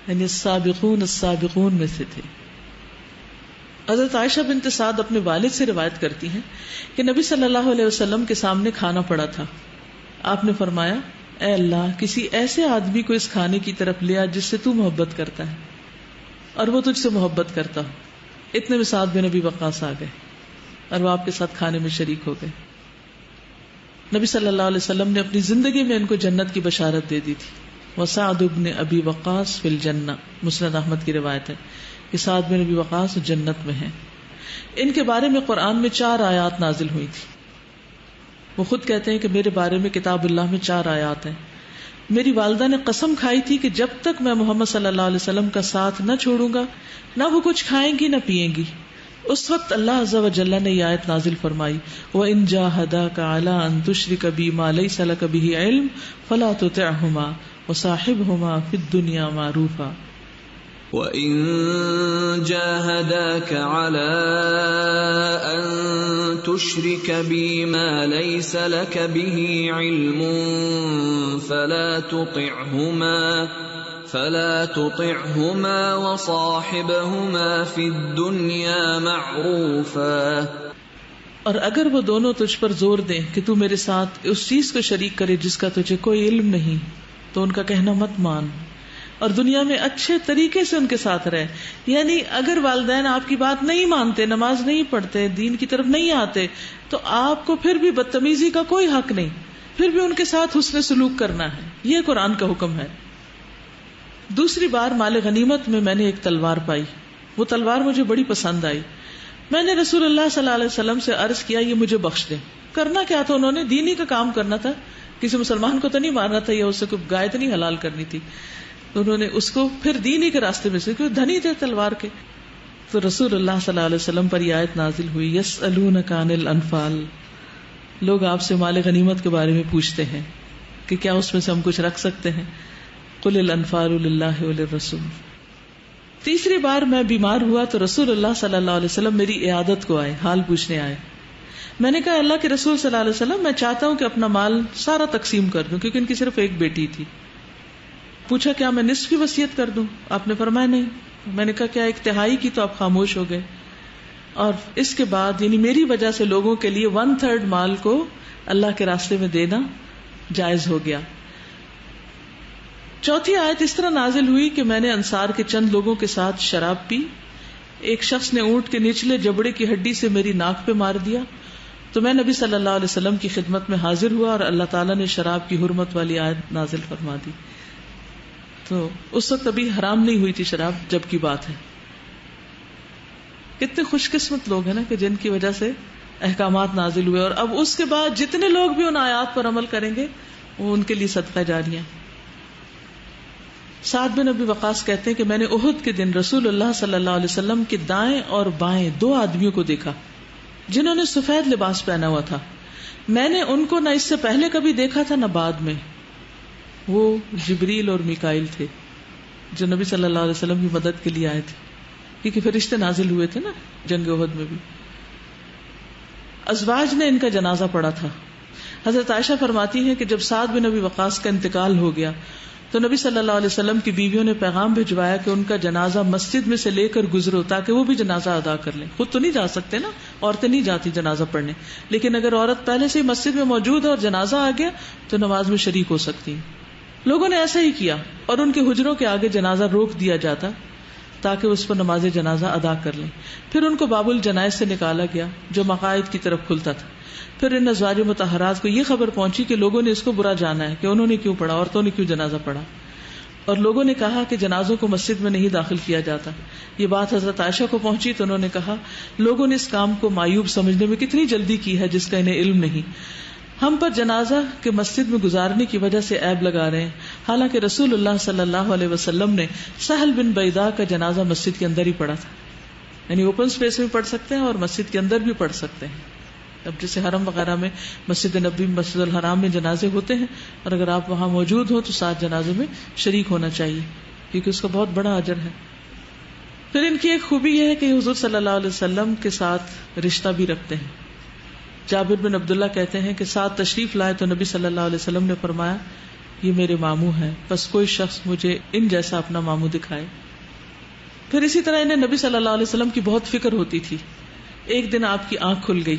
یعنی السابقون میں سے تھے. حضرت عائشہ بنت سعد اپنے والد سے روایت کرتی ہیں کہ نبی صلی اللہ علیہ وسلم کے سامنے کھانا پڑا تھا. آپ نے فرمایا, اے اللہ کسی ایسے آدمی کو اس کھانے کی طرف لیا جس سے تو محبت کرتا ہے اور وہ تجھ سے محبت کرتا ہو. اتنے میں سعد بن ابی وقاص آ گئے اور وہ آپ کے ساتھ کھانے میں شریک ہو گئے. نبی صلی اللہ علیہ وسلم نے اپنی زندگی میں ان کو جنت کی بشارت دے دی تھی. وسعد بن ابی وقاص فی الجنہ, مسند احمد کی روایت ہے کہ سعد بن ابی وقاص جنت میں ہیں. ان کے بارے میں قرآن میں 4 آیات نازل ہوئی تھی. وہ خود کہتے ہیں کہ میرے بارے میں کتاب اللہ میں 4 آیات ہیں. میری والدہ نے قسم کھائی تھی کہ جب تک میں محمد صلی اللہ علیہ وسلم کا ساتھ نہ چھوڑوں گا نہ وہ کچھ کھائیں گی نہ پیئیں گی. اس وقت اللہ عز و جل نے یہ آیت نازل فرمائی, وَإِن جَاهَدَاكَ عَلَىٰ أَن تُشْرِكَ بِي مَا لَيْسَ لَكَ بِهِ عِلْمٌ فَلَا تُطِعْهُمَا وَصَاحِبْهُمَا فِي الدُّنْيَا مَعْرُوفًا. وَإِن جَاهَدَاكَ عَلَىٰ أَن تُشْرِكَ بِي مَا لَيْسَ لَكَ بِهِ عِلْمٌ فَلَا تُطِعْهُمَا وَصَاحِبْهُمَا فِي الدُّنْيَا مَعْرُوفًا. اور اگر وہ دونوں تجھ پر زور دیں کہ تو میرے ساتھ اس چیز کو شریک کرے جس کا تجھے کوئی علم نہیں تو ان کا کہنا مت مان, اور دنیا میں اچھے طریقے سے ان کے ساتھ رہے. یعنی اگر والدین آپ کی بات نہیں مانتے, نماز نہیں پڑھتے, دین کی طرف نہیں آتے, تو آپ کو پھر بھی بدتمیزی کا کوئی حق نہیں, پھر بھی ان کے ساتھ حسن سلوک کرنا ہے. یہ قرآن کا حکم ہے. دوسری بار مال غنیمت میں نے ایک تلوار پائی. وہ تلوار مجھے بڑی پسند آئی. میں نے رسول اللہ صلی اللہ علیہ وسلم سے عرض کیا, یہ مجھے بخش دیں. کرنا کیا تھا انہوں نے, دینی کا کام کرنا تھا, کسی مسلمان کو تو نہیں مارنا تھا یا اس سے کوئی گائے تو نہیں حلال کرنی تھی. تو انہوں نے اس کو پھر دینی کے راستے میں سے, کیونکہ دھنی تھے تلوار کے. تو رسول اللہ صلی اللہ علیہ وسلم پر یہ آیت نازل ہوئی, یسألونک عن الانفال. لوگ آپ سے مال غنیمت کے بارے میں پوچھتے ہیں کہ کیا اس میں سے ہم کچھ رکھ سکتے ہیں. قل الانفال للہ وللرسول. تیسری بار میں بیمار ہوا تو رسول اللہ صلی اللہ علیہ وسلم میری عیادت کو آئے, حال پوچھنے آئے. میں نے کہا اللہ کے رسول صلی اللہ علیہ وسلم, میں چاہتا ہوں کہ اپنا مال سارا تقسیم کر دوں, کیونکہ ان کی صرف ایک بیٹی تھی. پوچھا کیا میں نصف کی وصیت کر دوں؟ آپ نے فرمایا نہیں. میں نے کہا کیا 1/3 کی؟ تو آپ خاموش ہو گئے. اور اس کے بعد یعنی میری وجہ سے لوگوں کے لیے 1/3 مال کو اللہ کے راستے میں دینا جائز ہو گیا. چوتھی آیت اس طرح نازل ہوئی کہ میں نے انصار کے چند لوگوں کے ساتھ شراب پی. ایک شخص نے اونٹ کے نچلے جبڑے کی ہڈی سے میری ناک پہ مار دیا, تو میں نبی صلی اللہ علیہ وسلم کی خدمت میں حاضر ہوا اور اللہ تعالیٰ نے شراب کی حرمت والی آیت نازل فرما دی. تو اس وقت ابھی حرام نہیں ہوئی تھی شراب, جب کی بات ہے. کتنے خوش قسمت لوگ ہیں نا کہ جن کی وجہ سے احکامات نازل ہوئے, اور اب اس کے بعد جتنے لوگ بھی ان آیات پر عمل کریں گے وہ ان کے لیے صدقہ جاریہ. سعد بن ابی وقاص کہتے ہیں کہ میں نے احد کے دن رسول اللہ صلی اللہ علیہ وسلم کے دائیں اور بائیں 2 آدمیوں کو دیکھا جنہوں نے سفید لباس پہنا ہوا تھا. میں نے ان کو نہ اس سے پہلے کبھی دیکھا تھا نہ بعد میں. وہ جبریل اور میکائیل تھے جو نبی صلی اللہ علیہ وسلم کی مدد کے لیے آئے تھے، کیونکہ فرشتے نازل ہوئے تھے نا جنگ احد میں بھی. ازواج نے ان کا جنازہ پڑھا تھا. حضرت عائشہ فرماتی ہیں کہ جب سعد بن ابی وقاص کا انتقال ہو گیا تو نبی صلی اللہ علیہ وسلم کی بیویوں نے پیغام بھجوایا کہ ان کا جنازہ مسجد میں سے لے کر گزرو تاکہ وہ بھی جنازہ ادا کر لیں. خود تو نہیں جا سکتے نا، عورتیں نہیں جاتی جنازہ پڑھنے، لیکن اگر عورت پہلے سے ہی مسجد میں موجود ہے اور جنازہ آ گیا تو نماز میں شریک ہو سکتی ہیں. لوگوں نے ایسا ہی کیا اور ان کے حجروں کے آگے جنازہ روک دیا جاتا تاکہ اس پر نماز جنازہ ادا کر لیں. پھر ان کو باب الجنائز سے نکالا گیا جو مقاعد کی طرف کھلتا تھا. پھر ان ازواج مطہرات کو یہ خبر پہنچی کہ لوگوں نے اس کو برا جانا ہے کہ انہوں نے کیوں پڑھا، عورتوں نے کیوں جنازہ پڑھا، اور لوگوں نے کہا کہ جنازوں کو مسجد میں نہیں داخل کیا جاتا. یہ بات حضرت عائشہ کو پہنچی تو انہوں نے کہا لوگوں نے اس کام کو معیوب سمجھنے میں کتنی جلدی کی ہے جس کا انہیں علم نہیں. ہم پر جنازہ کے مسجد میں گزارنے کی وجہ سے عیب لگا رہے ہیں، حالانکہ رسول اللہ صلی اللہ علیہ وسلم نے سہل بن بیضاء کا جنازہ مسجد کے اندر ہی پڑھا تھا. یعنی اوپن سپیس میں پڑھ سکتے ہیں اور مسجد کے اندر بھی پڑھ سکتے ہیں. اب جیسے حرم وغیرہ میں مسجد نبی مسجد الحرام میں جنازے ہوتے ہیں، اور اگر آپ وہاں موجود ہو تو 7 جنازوں میں شریک ہونا چاہیے کیونکہ اس کا بہت بڑا اجر ہے. پھر ان کی ایک خوبی یہ ہے کہ حضور صلی اللہ علیہ وسلم کے ساتھ رشتہ بھی رکھتے ہیں. جابر بن عبداللہ کہتے ہیں کہ ساتھ تشریف لائے تو نبی صلی اللہ علیہ وسلم نے فرمایا یہ میرے ماموں ہیں، بس کوئی شخص مجھے ان جیسا اپنا ماموں دکھائے. پھر اسی طرح انہیں نبی صلی اللہ علیہ وسلم کی بہت فکر ہوتی تھی. ایک دن آپ کی آنکھ کھل گئی،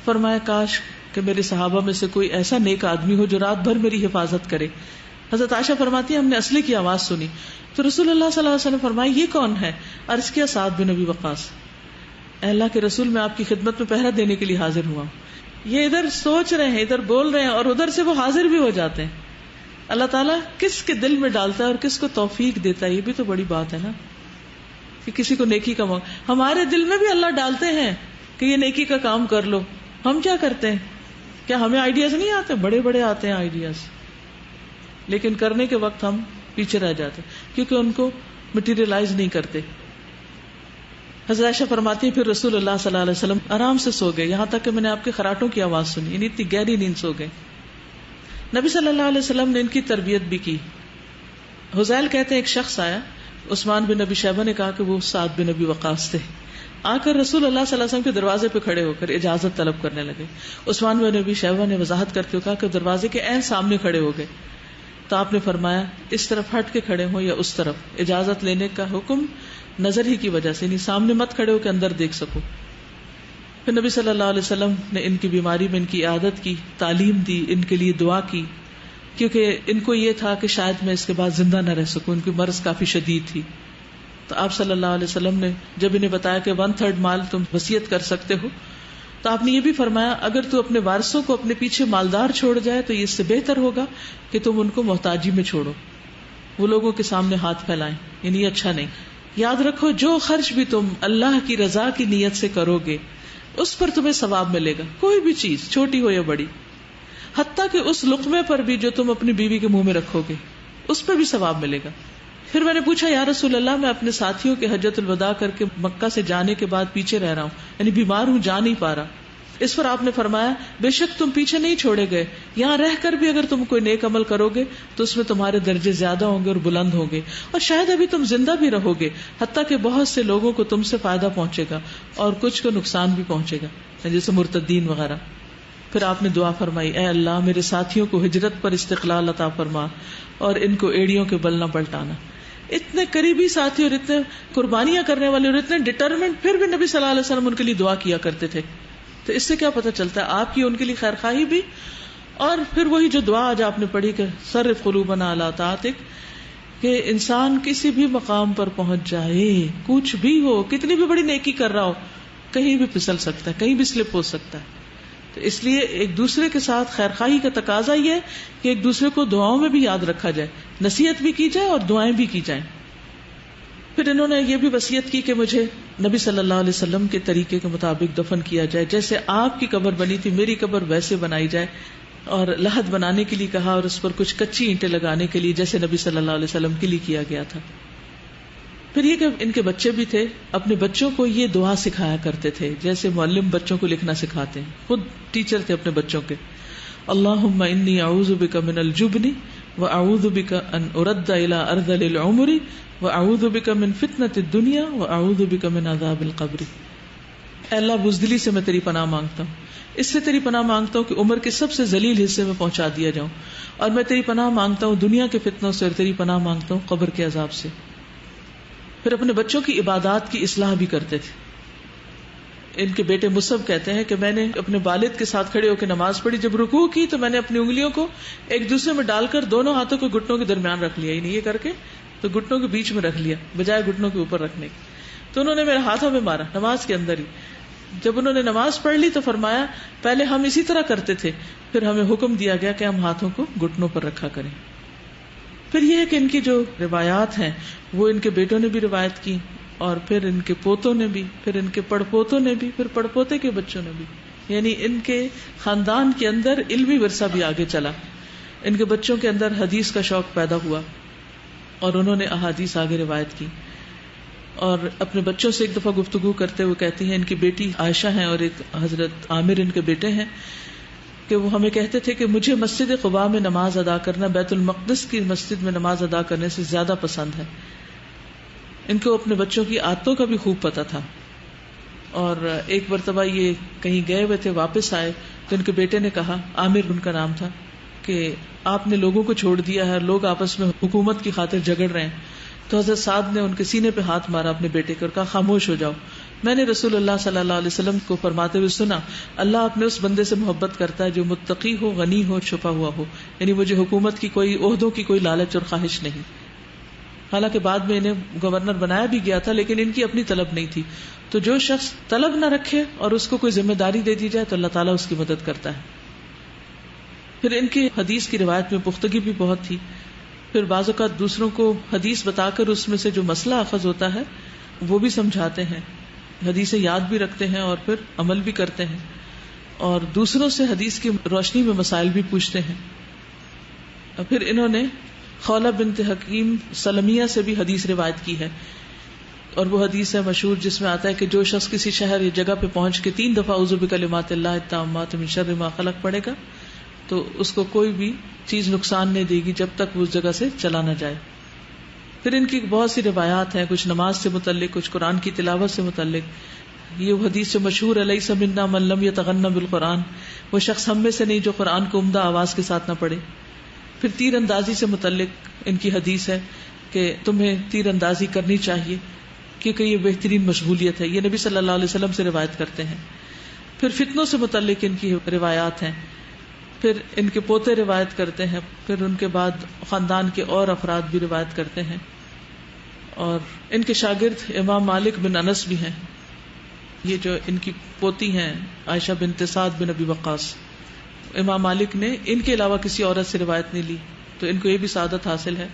فرمایا کاش کہ میرے صحابہ میں سے کوئی ایسا نیک آدمی ہو جو رات بھر میری حفاظت کرے. حضرت عائشہ فرماتی ہے ہم نے اسلحے کی آواز سنی تو رسول اللہ صلی اللہ علیہ وسلم فرمایا یہ کون ہے؟ عرض کیا سعد بن ابی وقاص. اے اللہ کے رسول میں آپ کی خدمت میں پہرا دینے کے لیے حاضر ہوا. یہ ادھر سوچ رہے ہیں، ادھر بول رہے ہیں، اور ادھر سے وہ حاضر بھی ہو جاتے ہیں. اللہ تعالیٰ کس کے دل میں ڈالتا ہے اور کس کو توفیق دیتا ہے، یہ بھی تو بڑی بات ہے نا کہ کسی کو نیکی کا موقع. ہمارے دل میں بھی اللہ ڈالتے ہیں کہ یہ نیکی کا کام کر لو. ہم کیا کرتے ہیں؟ کیا ہمیں آئیڈیاز نہیں آتے؟ بڑے بڑے آتے ہیں آئیڈیاز، لیکن کرنے کے وقت ہم پیچھے رہ جاتے کیونکہ ان کو مٹیریلائز نہیں کرتے. حضرت عائشہ فرماتی ہیں پھر رسول اللہ صلی اللہ علیہ وسلم آرام سے سو گئے یہاں تک کہ میں نے آپ کے خراٹوں کی آواز سنی، یعنی اتنی گہری نیند سو گئے. نبی صلی اللہ علیہ وسلم نے ان کی تربیت بھی کی. حذیل کہتے ہیں ایک شخص آیا، عثمان بن ابی شیبہ نے کہا کہ وہ سعد بن ابی وقاص تھے. آ کر رسول اللہ صلی اللہ علیہ وسلم کے دروازے پہ کھڑے ہو کر اجازت طلب کرنے لگے. عثمان بن ابی شیبہ نے وضاحت کرتے ہوئے کہا کہ دروازے کے عین سامنے کھڑے ہو گئے تو آپ نے فرمایا اس طرف ہٹ کے کھڑے ہوں یا اس طرف. اجازت لینے کا حکم نظر ہی کی وجہ سے، یعنی سامنے مت کھڑے ہو کے اندر دیکھ سکو. پھر نبی صلی اللہ علیہ وسلم نے ان کی بیماری میں ان کی عادت کی، تعلیم دی، ان کے لیے دعا کی، کیونکہ ان کو یہ تھا کہ شاید میں اس کے بعد زندہ نہ رہ سکوں. ان کی مرض کافی شدید تھی. تو آپ صلی اللہ علیہ وسلم نے جب انہیں بتایا کہ 1/3 مال تم وصیت کر سکتے ہو تو آپ نے یہ بھی فرمایا اگر تو اپنے وارثوں کو اپنے پیچھے مالدار چھوڑ جائے تو یہ اس سے بہتر ہوگا کہ تم ان کو محتاجی میں چھوڑو، وہ لوگوں کے سامنے ہاتھ پھیلائیں، یعنی یہ اچھا نہیں. یاد رکھو جو خرچ بھی تم اللہ کی رضا کی نیت سے کرو گے اس پر تمہیں ثواب ملے گا، کوئی بھی چیز چھوٹی ہو یا بڑی. حتیٰ کہ اس لقمے پر بھی جو تم اپنی بیوی کے منہ میں رکھو گے اس پر بھی ثواب ملے گا. پھر میں نے پوچھا یا رسول اللہ میں اپنے ساتھیوں کے حجۃ الوداع کر کے مکہ سے جانے کے بعد پیچھے رہ رہا ہوں، یعنی بیمار ہوں، جا نہیں پا رہا. اس پر آپ نے فرمایا بے شک تم پیچھے نہیں چھوڑے گئے، یہاں رہ کر بھی اگر تم کوئی نیک عمل کرو گے تو اس میں تمہارے درجے زیادہ ہوں گے اور بلند ہوں گے، اور شاید ابھی تم زندہ بھی رہو گے، حتیٰ کہ بہت سے لوگوں کو تم سے فائدہ پہنچے گا اور کچھ کو نقصان بھی پہنچے گا، جیسے مرتدین وغیرہ. پھر آپ نے دعا فرمائی اے اللہ میرے ساتھیوں کو ہجرت پر استقلال عطا فرما اور ان کو ایڑیوں کے بل نہ پلٹانا. اتنے قریبی ساتھی اور اتنے قربانیاں کرنے والے اور اتنے ڈٹرمنٹ، پھر بھی نبی صلی اللہ علیہ وسلم ان کے لیے دعا کیا کرتے تھے. تو اس سے کیا پتہ چلتا ہے آپ کی ان کے لیے خیر خواہی بھی، اور پھر وہی جو دعا آج آپ نے پڑھی کہ صرف قلوبنا علی طاعتک، کہ انسان کسی بھی مقام پر پہنچ جائے، کچھ بھی ہو، کتنی بھی بڑی نیکی کر رہا ہو، کہیں بھی پھسل سکتا ہے، کہیں بھی سلپ ہو سکتا ہے. تو اس لیے ایک دوسرے کے ساتھ خیر خواہی کا تقاضا یہ ہے کہ ایک دوسرے کو دعاؤں میں بھی یاد رکھا جائے، نصیحت بھی کی جائے اور دعائیں بھی کی جائیں. پھر انہوں نے یہ بھی وصیت کی کہ مجھے نبی صلی اللہ علیہ وسلم کے طریقے کے مطابق دفن کیا جائے، جیسے آپ کی قبر بنی تھی میری قبر ویسے بنائی جائے. اور لحد بنانے کے لیے کہا اور اس پر کچھ کچی اینٹیں لگانے کے لیے، جیسے نبی صلی اللہ علیہ وسلم کے لیے کیا گیا تھا. پھر یہ کہ ان کے بچے بھی تھے، اپنے بچوں کو یہ دعا سکھایا کرتے تھے جیسے معلم بچوں کو لکھنا سکھاتے ہیں، خود ٹیچر تھے اپنے بچوں کے. اللہم انی اعوذ بک من الجبن واعوذ بک ان ارد الی ارذل العمر واعوذ بک من فتنۃ الدنیا واعوذ بک من عذاب القبر. اے اللہ بزدلی سے میں تیری پناہ مانگتا ہوں، اس سے تیری پناہ مانگتا ہوں کہ عمر کے سب سے ذلیل حصے میں پہنچا دیا جاؤں، اور میں تیری پناہ مانگتا ہوں دنیا کے فتنوں سے، اور تیری پناہ مانگتا ہوں قبر کے عذاب سے. پھر اپنے بچوں کی عبادات کی اصلاح بھی کرتے تھے. ان کے بیٹے مصعب کہتے ہیں کہ میں نے اپنے والد کے ساتھ کھڑے ہو کے نماز پڑھی، جب رکوع کی تو میں نے اپنی انگلیوں کو ایک دوسرے میں ڈال کر دونوں ہاتھوں کو گھٹنوں کے درمیان رکھ لیا، یعنی یہ کر کے تو گھٹنوں کے بیچ میں رکھ لیا بجائے گھٹنوں کے اوپر رکھنے کے. تو انہوں نے میرے ہاتھوں میں مارا نماز کے اندر ہی. جب انہوں نے نماز پڑھ لی تو فرمایا پہلے ہم اسی طرح کرتے تھے، پھر ہمیں حکم دیا گیا کہ ہم ہاتھوں کو گھٹنوں پر رکھا کریں. پھر یہ ہے کہ ان کی جو روایات ہیں وہ ان کے بیٹوں نے بھی روایت کی، اور پھر ان کے پوتوں نے بھی، پھر ان کے پڑ پوتوں نے بھی، پھر پڑ پوتے کے بچوں نے بھی. یعنی ان کے خاندان کے اندر علمی ورثہ بھی آگے چلا. ان کے بچوں کے اندر حدیث کا شوق پیدا ہوا اور انہوں نے احادیث آگے روایت کی. اور اپنے بچوں سے ایک دفعہ گفتگو کرتے ہوئے کہتی ہیں، ان کی بیٹی عائشہ ہیں اور ایک حضرت عامر ان کے بیٹے ہیں، کہ وہ ہمیں کہتے تھے کہ مجھے مسجد قباء میں نماز ادا کرنا بیت المقدس کی مسجد میں نماز ادا کرنے سے زیادہ پسند ہے. ان کو اپنے بچوں کی عادتوں کا بھی خوب پتہ تھا. اور ایک مرتبہ یہ کہیں گئے ہوئے تھے، واپس آئے تو ان کے بیٹے نے کہا، عامر ان کا نام تھا، کہ آپ نے لوگوں کو چھوڑ دیا ہے، لوگ آپس میں حکومت کی خاطر جھگڑ رہے ہیں. تو حضرت سعد نے ان کے سینے پہ ہاتھ مارا اپنے بیٹے کے اور کہا خاموش ہو جاؤ. میں نے رسول اللہ صلی اللہ علیہ وسلم کو فرماتے ہوئے سنا، اللہ اپنے اس بندے سے محبت کرتا ہے جو متقی ہو، غنی ہو، چھپا ہوا ہو. یعنی مجھے حکومت کی کوئی عہدوں کی کوئی لالچ اور خواہش نہیں. حالانکہ بعد میں انہیں گورنر بنایا بھی گیا تھا، لیکن ان کی اپنی طلب نہیں تھی. تو جو شخص طلب نہ رکھے اور اس کو کوئی ذمہ داری دے دی جائے تو اللہ تعالیٰ اس کی مدد کرتا ہے. پھر ان کی حدیث کی روایت میں پختگی بھی بہت تھی. پھر بعض اوقات دوسروں کو حدیث بتا کر اس میں سے جو مسئلہ اخذ ہوتا ہے وہ بھی سمجھاتے ہیں، حدیثیں یاد بھی رکھتے ہیں اور پھر عمل بھی کرتے ہیں، اور دوسروں سے حدیث کی روشنی میں مسائل بھی پوچھتے ہیں. پھر انہوں نے خولہ بنت حکیم سلمیہ سے بھی حدیث روایت کی ہے، اور وہ حدیث ہے مشہور جس میں آتا ہے کہ جو شخص کسی شہر یا جگہ پہ پہنچ کے 3 دفعہ اعوذ بکلمات اللہ التامات من شر ما خلق پڑھے گا تو اس کو کوئی بھی چیز نقصان نہیں دے گی جب تک وہ اس جگہ سے چلا نہ جائے. پھر ان کی بہت سی روایات ہیں، کچھ نماز سے متعلق، کچھ قرآن کی تلاوت سے متعلق. یہ حدیث سے مشہور ہے، لیس منا من لم یتغنى بالقرآن، وہ شخص ہم میں سے نہیں جو قرآن کو عمدہ آواز کے ساتھ نہ پڑھے. پھر تیر اندازی سے متعلق ان کی حدیث ہے کہ تمہیں تیر اندازی کرنی چاہیے کیونکہ یہ بہترین مشغولیت ہے. یہ نبی صلی اللہ علیہ وسلم سے روایت کرتے ہیں. پھر فتنوں سے متعلق ان کی روایات ہیں. پھر ان کے پوتے روایت کرتے ہیں. پھر ان کے بعد خاندان کے اور افراد بھی روایت کرتے ہیں. اور ان کے شاگرد امام مالک بن انس بھی ہیں. یہ جو ان کی پوتی ہیں عائشہ بنت سعد بن ابی وقاص، امام مالک نے ان کے علاوہ کسی عورت سے روایت نہیں لی، تو ان کو یہ بھی سعادت حاصل ہے.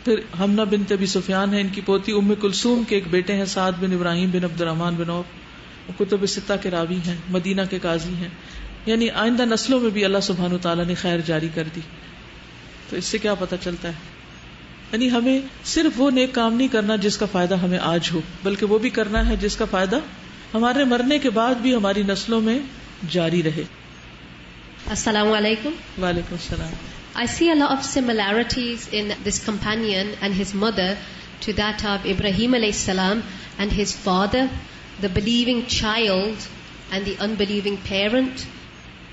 پھر حمنہ بنت ابی سفیان ہے ان کی پوتی. ام کلثوم کے ایک بیٹے ہیں سعد بن ابراہیم بن عبد الرحمن بن عوف، کتب ستہ کے راوی ہیں، مدینہ کے قاضی ہیں. یعنی آئندہ نسلوں میں بھی اللہ سبحانہ وتعالیٰ نے خیر جاری کر دی. تو اس سے کیا پتہ چلتا ہے؟ یعنی ہمیں صرف وہ نیک کام نہیں کرنا جس کا فائدہ ہمیں آج ہو، بلکہ وہ بھی کرنا ہے جس کا فائدہ ہمارے مرنے کے بعد بھی ہماری نسلوں میں جاری رہے. Assalamu alaikum. وعلیکم السلام. I see a lot of similarities in this companion and his mother to that of Ibrahim alayhi salam and his father, the believing child and the unbelieving parent.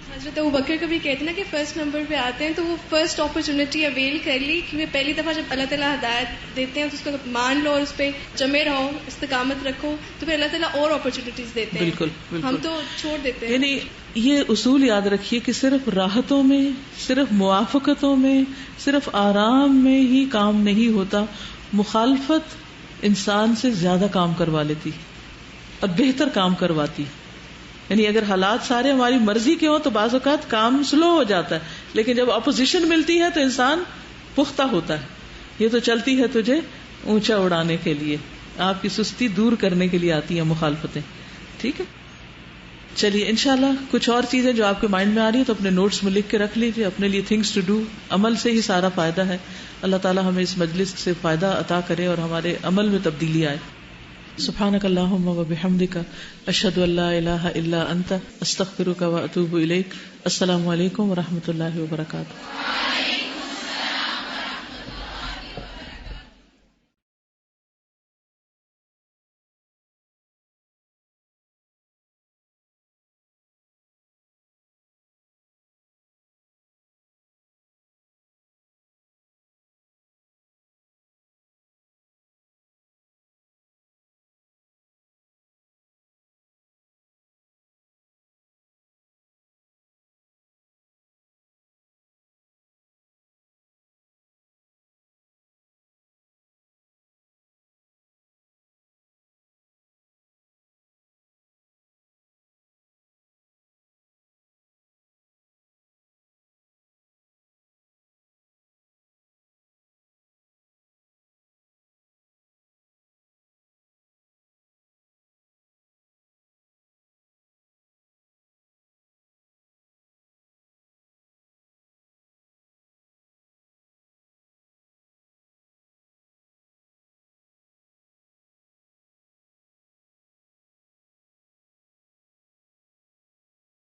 حضرت ابوبکر کبھی کہتے ہیں نا کہ فرسٹ نمبر پہ آتے ہیں تو وہ فرسٹ اپرچونٹی اویل کر لی کہ پہلی دفعہ جب اللہ تعالیٰ ہدایت دیتے ہیں تو اس کو مان لو اور اس پہ جمے رہو، استقامت رکھو، تو پھر اللہ تعالیٰ اور اپرچونٹیز دیتے ہیں. بالکل ہم تو چھوڑ دیتے ہیں. یعنی یہ اصول یاد رکھیے کہ صرف راحتوں میں، صرف موافقتوں میں، صرف آرام میں ہی کام نہیں ہوتا. مخالفت انسان سے زیادہ کام کروا لیتی اور بہتر کام کرواتی. یعنی اگر حالات سارے ہماری مرضی کے ہوں تو بعض اوقات کام سلو ہو جاتا ہے، لیکن جب اپوزیشن ملتی ہے تو انسان پختہ ہوتا ہے. یہ تو چلتی ہے تجھے اونچا اڑانے کے لیے، آپ کی سستی دور کرنے کے لیے آتی ہیں مخالفتیں. ٹھیک ہے. چلیے انشاءاللہ کچھ اور چیزیں جو آپ کے مائنڈ میں آ رہی ہے تو اپنے نوٹس میں لکھ کے رکھ لیجیے. اپنے لیے تھنگس ٹو ڈو. عمل سے ہی سارا فائدہ ہے. اللہ تعالیٰ ہمیں اس مجلس سے فائدہ عطا کرے اور ہمارے عمل میں تبدیلی آئے. سبحانک اللہم و بحمدک اشہد ان لا الہ الا انت استغفرک و اتوب الیک. السلام علیکم و رحمۃ اللہ وبرکاتہ.